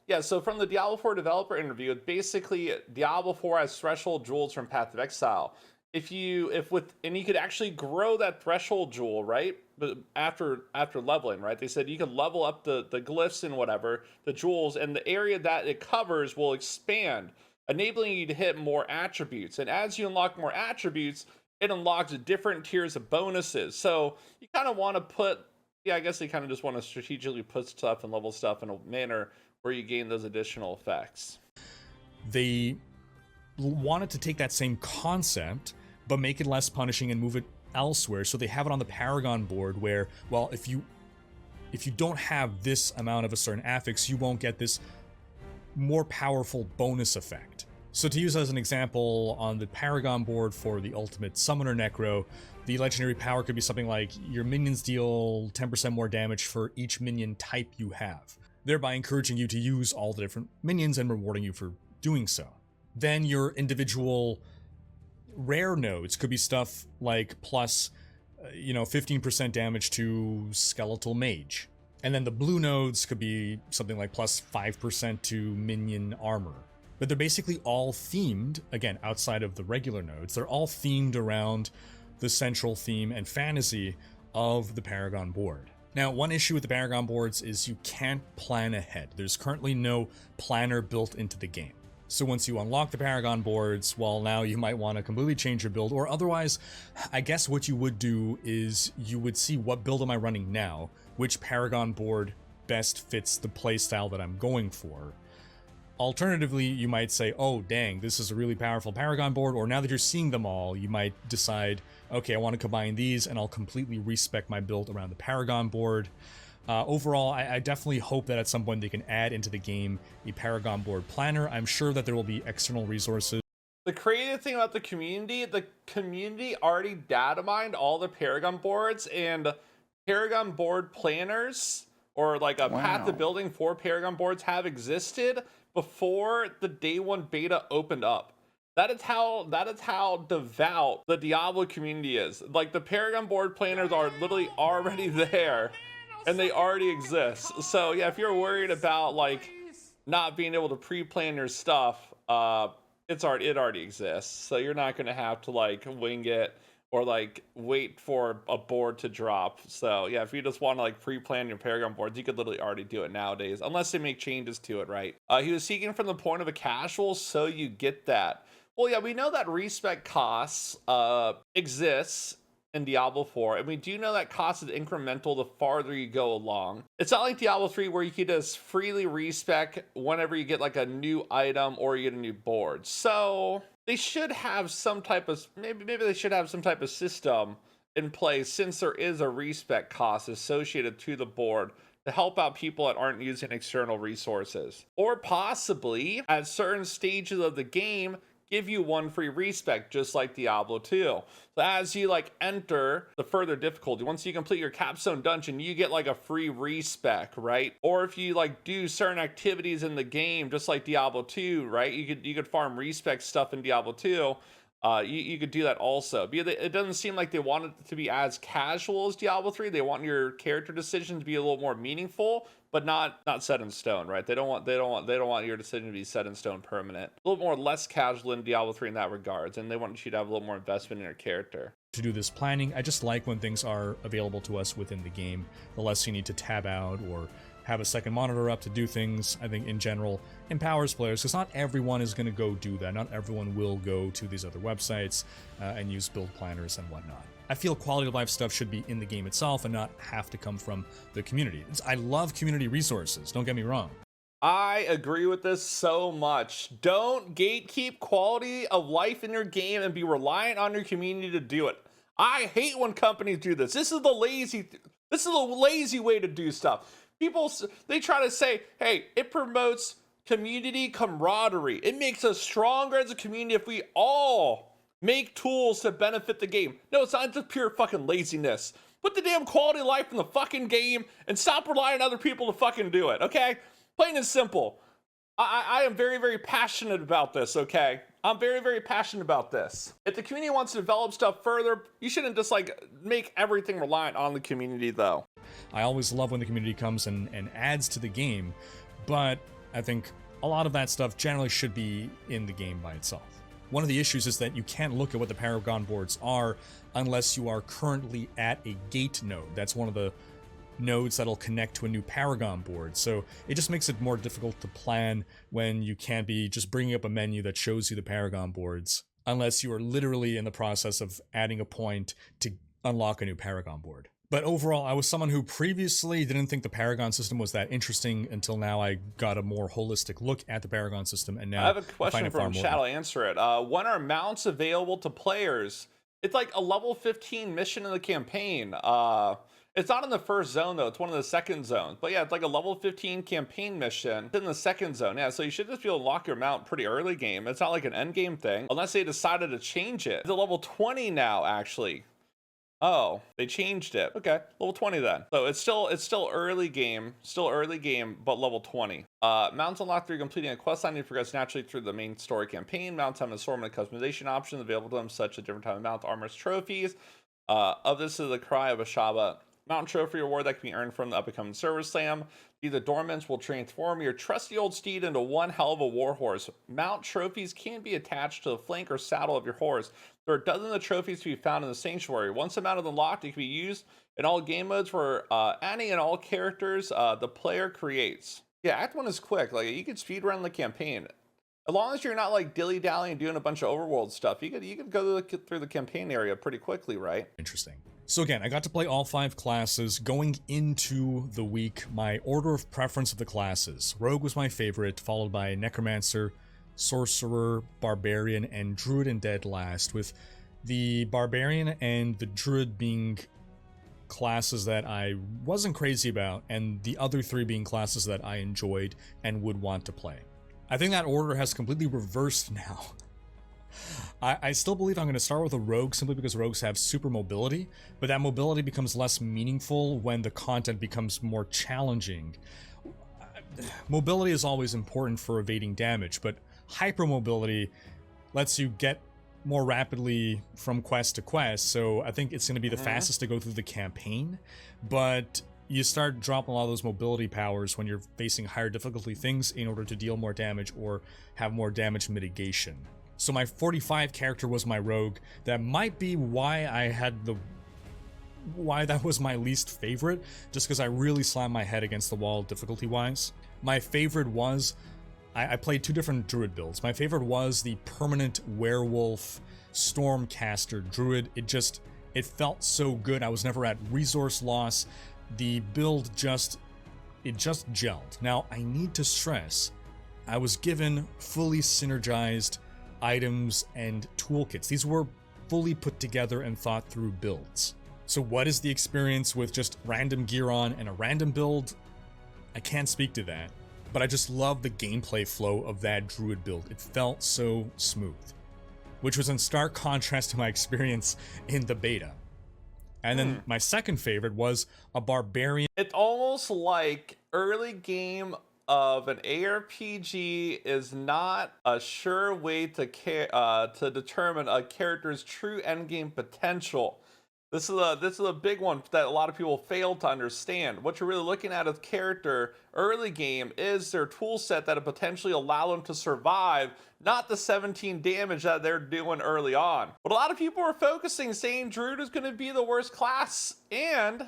Yeah, so from the Diablo 4 developer interview, it's basically Diablo 4 has threshold jewels from Path of Exile. And you could actually grow that threshold jewel, right? But after leveling, right? They said you can level up the glyphs and whatever, the jewels, and the area that it covers will expand, enabling you to hit more attributes. And as you unlock more attributes, it unlocks different tiers of bonuses. So you kind of want to put, yeah, I guess they kind of just want to strategically put stuff and level stuff in a manner where you gain those additional effects. They wanted to take that same concept, but make it less punishing and move it elsewhere. So they have it on the Paragon board where, well, if you don't have this amount of a certain affix, you won't get this more powerful bonus effect. So to use as an example, on the Paragon board for the ultimate Summoner Necro, the legendary power could be something like your minions deal 10% more damage for each minion type you have, thereby encouraging you to use all the different minions and rewarding you for doing so. Then your individual rare nodes could be stuff like plus, 15% damage to Skeletal Mage, And then the blue nodes could be something like plus 5% to minion armor. But they're basically all themed, again, outside of the regular nodes, they're all themed around the central theme and fantasy of the Paragon board. Now, one issue with the Paragon boards is you can't plan ahead. There's currently no planner built into the game. So once you unlock the Paragon boards, well, now you might want to completely change your build, or otherwise, I guess what you would do is you would see what build am I running now, which Paragon board best fits the playstyle that I'm going for. Alternatively, you might say, oh, dang, this is a really powerful Paragon board, or now that you're seeing them all, you might decide, okay, I want to combine these, and I'll completely respec my build around the Paragon board. Overall, I definitely hope that at some point they can add into the game a Paragon board planner. I'm sure that there will be external resources. The creative thing about the community already data mined all the Paragon boards, and Paragon board planners, or like a path to building for Paragon boards, have existed before the day one beta opened up. That is how devout the Diablo community is. Like, the Paragon board planners are literally already there, and they already exist. So yeah, if you're worried about like not being able to pre-plan your stuff, it already exists. So you're not gonna have to like wing it or like wait for a board to drop. So yeah, if you just want to like pre-plan your Paragon boards, you could literally already do it nowadays, unless they make changes to it, right? He was seeking from the point of a casual, so you get that. Well, yeah, we know that respec costs exists in Diablo 4, and we do know that cost is incremental the farther you go along. It's not like Diablo 3 where you can just freely respec whenever you get like a new item or you get a new board. So they should have some type of, maybe they should have some type of system in place, since there is a respec cost associated to the board, to help out people that aren't using external resources. Or possibly at certain stages of the game, give you one free respec, just like Diablo 2. So as you like enter the further difficulty, once you complete your Capstone dungeon, you get like a free respec, right? Or if you like do certain activities in the game, just like Diablo 2, right? You could farm respec stuff in Diablo 2. You could do that also. But it doesn't seem like they want it to be as casual as Diablo 3. They want your character decisions to be a little more meaningful, but not set in stone, right? They don't want your decision to be set in stone permanent. A little more less casual in Diablo 3 in that regards, and they want you to have a little more investment in your character. To do this planning, I just like when things are available to us within the game. The less you need to tab out or have a second monitor up to do things, I think in general empowers players, because not everyone is going to go do that. Not everyone will go to these other websites and use build planners and whatnot. I feel quality of life stuff should be in the game itself and not have to come from the community. I love community resources, don't get me wrong. I agree with this so much. Don't gatekeep quality of life in your game and be reliant on your community to do it. I hate when companies do this. This is the lazy way to do stuff. People, they try to say, hey, it promotes community camaraderie. It makes us stronger as a community if we all make tools to benefit the game. No, it's not just pure fucking laziness. Put the damn quality of life in the fucking game and stop relying on other people to fucking do it, okay? Plain and simple. I am very, very passionate about this, okay? I'm very, very passionate about this. If the community wants to develop stuff further, you shouldn't just like make everything reliant on the community though. I always love when the community comes and adds to the game, but I think a lot of that stuff generally should be in the game by itself. One of the issues is that you can't look at what the Paragon boards are unless you are currently at a gate node. That's one of the nodes that'll connect to a new Paragon board, so it just makes it more difficult to plan when you can't be just bringing up a menu that shows you the Paragon boards, unless you are literally in the process of adding a point to unlock a new Paragon board. But overall, I was someone who previously didn't think the Paragon system was that interesting until now I got a more holistic look at the Paragon system, and now I have a question from chat. I'll answer it. When are mounts available to players? It's like a level 15 mission in the campaign. It's not in the first zone though, it's one of the second zones. But yeah, it's like a level 15 campaign mission. It's in the second zone. Yeah, so you should just be able to lock your mount pretty early game. It's not like an end game thing, unless they decided to change it. It's a level 20 now, actually. Oh, they changed it. Okay, level 20 then. So it's still early game, but level 20. Mounts unlocked through completing a quest line. You progress naturally through the main story campaign. Mounts have an assortment of customization options available to them, such as different type of mounts, armors, trophies. Of this is the cry of Ashaba. Mountain Trophy reward that can be earned from the up-and-coming Server Slam. The Dormants will transform your trusty old steed into one hell of a warhorse. Mount trophies can be attached to the flank or saddle of your horse. There are dozens of trophies to be found in the Sanctuary. Once the mount is unlocked, it can be used in all game modes for any and all characters the player creates. Yeah, Act 1 is quick. Like, you can speedrun the campaign. As long as you're not like dilly-dallying and doing a bunch of overworld stuff, you could go through the campaign area pretty quickly, right? Interesting. So again, I got to play all 5 classes. Going into the week, my order of preference of the classes. Rogue was my favorite, followed by Necromancer, Sorcerer, Barbarian, and Druid and dead last, with the Barbarian and the Druid being classes that I wasn't crazy about, and the other 3 being classes that I enjoyed and would want to play. I think that order has completely reversed now. I still believe I'm going to start with a rogue simply because rogues have super mobility, but that mobility becomes less meaningful when the content becomes more challenging. Mobility is always important for evading damage, but hypermobility lets you get more rapidly from quest to quest, so I think it's going to be the fastest to go through the campaign, but you start dropping a lot of those mobility powers when you're facing higher difficulty things in order to deal more damage or have more damage mitigation. So my 45 character was my rogue. That might be why that was my least favorite, just because I really slammed my head against the wall difficulty-wise. My favorite was, I played 2 different druid builds. My favorite was the permanent werewolf stormcaster druid. It felt so good. I was never at resource loss. The build just gelled. Now, I need to stress, I was given fully synergized items and toolkits. These were fully put together and thought through builds. So what is the experience with just random gear on and a random build? I can't speak to that, but I just love the gameplay flow of that druid build. It felt so smooth, which was in stark contrast to my experience in the beta. And then my second favorite was a barbarian. It's almost like early game of an ARPG is not a sure way to determine a character's true endgame potential. This is a big one that a lot of people fail to understand. What you're really looking at as character early game is their tool set that potentially allow them to survive, not the 17 damage that they're doing early on. But a lot of people are focusing, saying Druid is going to be the worst class, and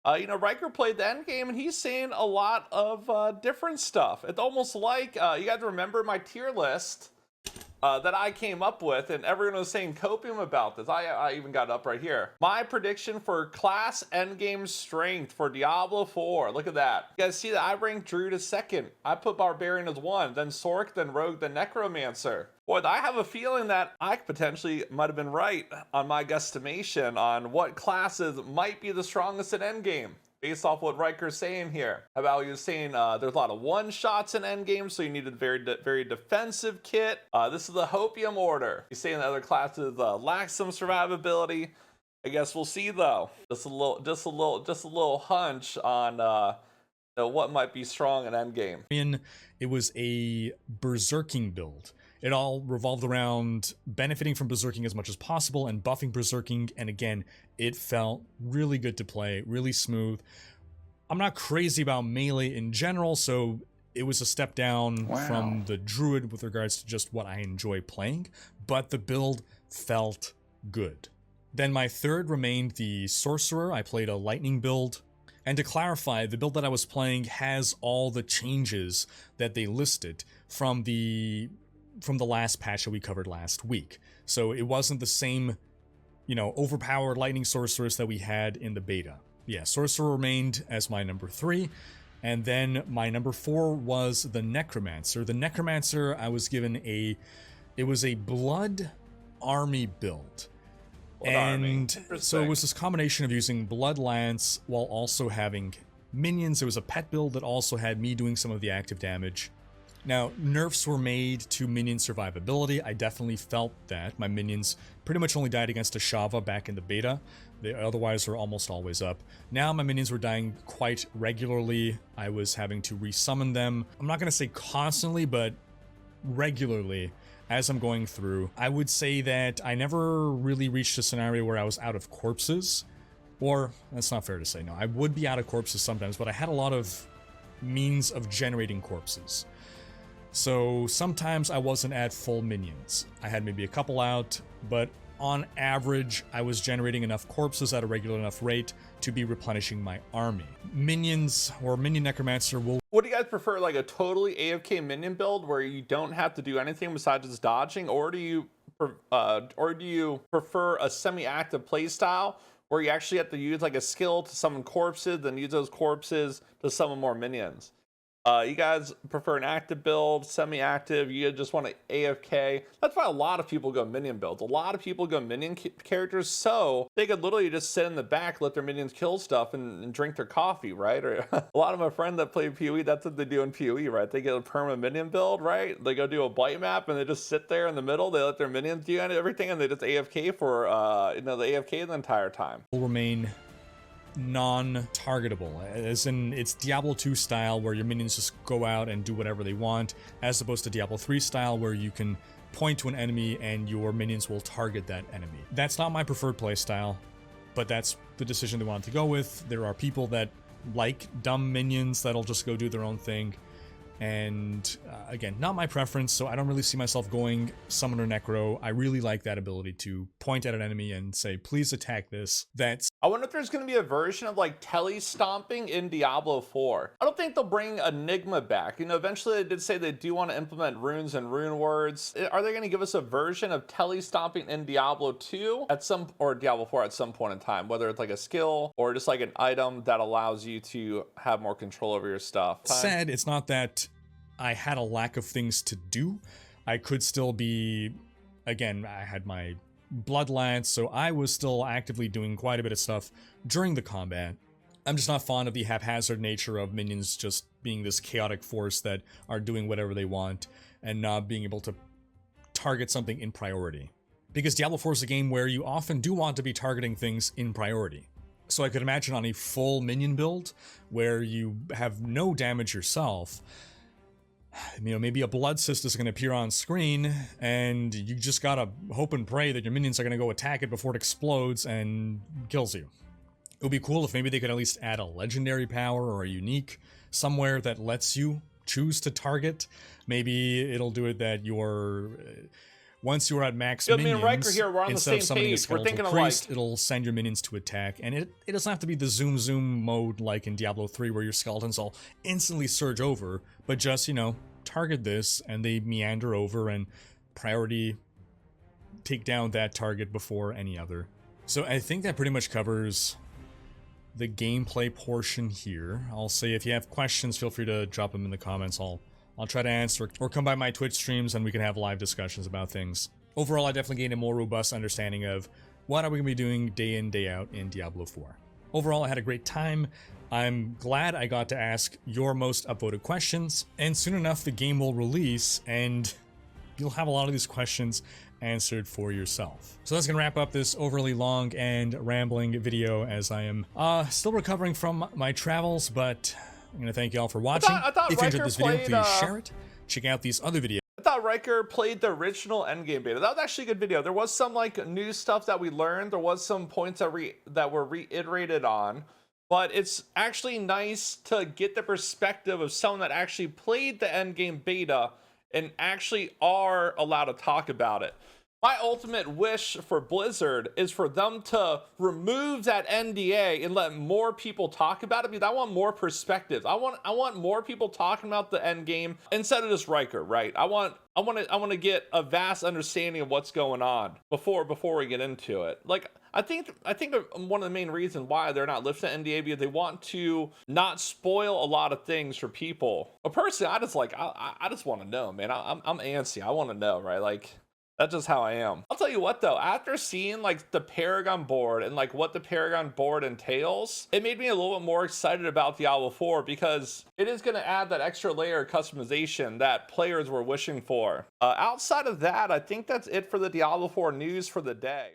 Ryhkker played the endgame, and he's saying a lot of different stuff. It's almost like you got to remember my tier list that I came up with, and everyone was saying copium about this. I even got it up right here. My prediction for class endgame strength for Diablo 4. Look at that. You guys see that I ranked Druid as 2nd. I put Barbarian as 1, then Sorc, then Rogue, then Necromancer. Boy, I have a feeling that I potentially might have been right on my guesstimation on what classes might be the strongest in endgame, based off what Ryhker's saying here. About he was saying there's a lot of one-shots in endgame, so you need a very defensive kit. This is the Hopium order. He's saying that other classes lack some survivability. I guess we'll see though. Just a little hunch on what might be strong in endgame. It was a berserking build. It all revolved around benefiting from berserking as much as possible and buffing berserking, and again, it felt really good to play, really smooth. I'm not crazy about melee in general, so it was a step down from the druid with regards to just what I enjoy playing, but the build felt good. Then my third remained the sorcerer. I played a lightning build. And to clarify, the build that I was playing has all the changes that they listed from the last patch that we covered last week. So it wasn't the same, overpowered lightning sorceress that we had in the beta. Yeah, sorcerer remained as my number 3. And then my number 4 was the necromancer. The necromancer, I was given it was a blood army build. So it was this combination of using blood lance while also having minions. It was a pet build that also had me doing some of the active damage. Now, nerfs were made to minion survivability. I definitely felt that. My minions pretty much only died against a Shava back in the beta. They otherwise were almost always up. Now my minions were dying quite regularly. I was having to resummon them. I'm not going to say constantly, but regularly as I'm going through. I would say that I never really reached a scenario where I was out of corpses. Or, that's not fair to say, no, I would be out of corpses sometimes, but I had a lot of means of generating corpses. So sometimes I wasn't at full minions. I had maybe a couple out, but on average, I was generating enough corpses at a regular enough rate to be replenishing my army. Minions or Minion Necromancer will... What do you guys prefer, like a totally AFK minion build where you don't have to do anything besides just dodging, or do you prefer a semi-active playstyle where you actually have to use like a skill to summon corpses, then use those corpses to summon more minions? You guys prefer an active build, semi-active, you just want to AFK. That's why a lot of people go minion builds. A lot of people go minion characters so they could literally just sit in the back, let their minions kill stuff and drink their coffee, right? Or a lot of my friends that play PoE, that's what they do in PoE, right? They get a permanent minion build, right? They go do a blight map and they just sit there in the middle. They let their minions do everything and they just AFK for, the AFK the entire time. Will remain non-targetable, as in it's Diablo 2 style where your minions just go out and do whatever they want, as opposed to Diablo 3 style where you can point to an enemy and your minions will target that enemy. That's not my preferred playstyle, but that's the decision they wanted to go with. There are people that like dumb minions that'll just go do their own thing, and again, not my preference, so I don't really see myself going Summoner Necro. I really like that ability to point at an enemy and say, please attack this. I wonder if there's going to be a version of like tele-stomping in Diablo 4. I don't think they'll bring Enigma back. You know, eventually they did say they do want to implement runes and rune words. Are they going to give us a version of tele-stomping in Diablo 2 or Diablo 4 at some point in time, whether it's like a skill or just like an item that allows you to have more control over your stuff? Said it's not that I had a lack of things to do. I could still be, again, I had my Blood Lance, so I was still actively doing quite a bit of stuff during the combat. I'm just not fond of the haphazard nature of minions just being this chaotic force that are doing whatever they want and not being able to target something in priority. Because Diablo 4 is a game where you often do want to be targeting things in priority. So I could imagine on a full minion build where you have no damage yourself, you know, maybe a blood cyst is going to appear on screen, and you just gotta hope and pray that your minions are going to go attack it before it explodes and kills you. It would be cool if maybe they could at least add a legendary power or a unique somewhere that lets you choose to target. Maybe it'll do it that you're... once you're at max minions, Ryhkker here, we're on instead the of same summoning a page. We're thinking skeletal priest, alike. it'll send your minions to attack, and it doesn't have to be the zoom mode like in Diablo 3 where your skeletons all instantly surge over, but just, you know, target this and they meander over and priority take down that target before any other. So I think that pretty much covers the gameplay portion here. I'll say if you have questions, feel free to drop them in the comments. I'll try to answer, or come by my Twitch streams and we can have live discussions about things. Overall, I definitely gained a more robust understanding of what are we going to be doing day in, day out in Diablo 4. Overall, I had a great time. I'm glad I got to ask your most upvoted questions, and soon enough the game will release and you'll have a lot of these questions answered for yourself. So that's gonna wrap up this overly long and rambling video, as I am still recovering from my travels, but I'm gonna thank you all for watching. I thought if you enjoyed this video, played, please share it. Check out these other videos. I thought Ryhkker played the original Endgame beta. That was actually a good video. There was some like new stuff that we learned. There was some points that were reiterated on. But it's actually nice to get the perspective of someone that actually played the Endgame beta and actually are allowed to talk about it. My ultimate wish for Blizzard is for them to remove that NDA and let more people talk about it, because I want more perspectives. I want more people talking about the Endgame instead of just Ryhkker, right? I want to get a vast understanding of what's going on before we get into it. Like, I think one of the main reasons why they're not lifting the NDA because they want to not spoil a lot of things for people. But personally, I just want to know, man. I'm antsy. I want to know, right? Like, that's just how I am. I'll tell you what though, after seeing like the Paragon board and like what the Paragon board entails, it made me a little bit more excited about Diablo 4 because it is going to add that extra layer of customization that players were wishing for. Outside of that, I think that's it for the Diablo 4 news for the day.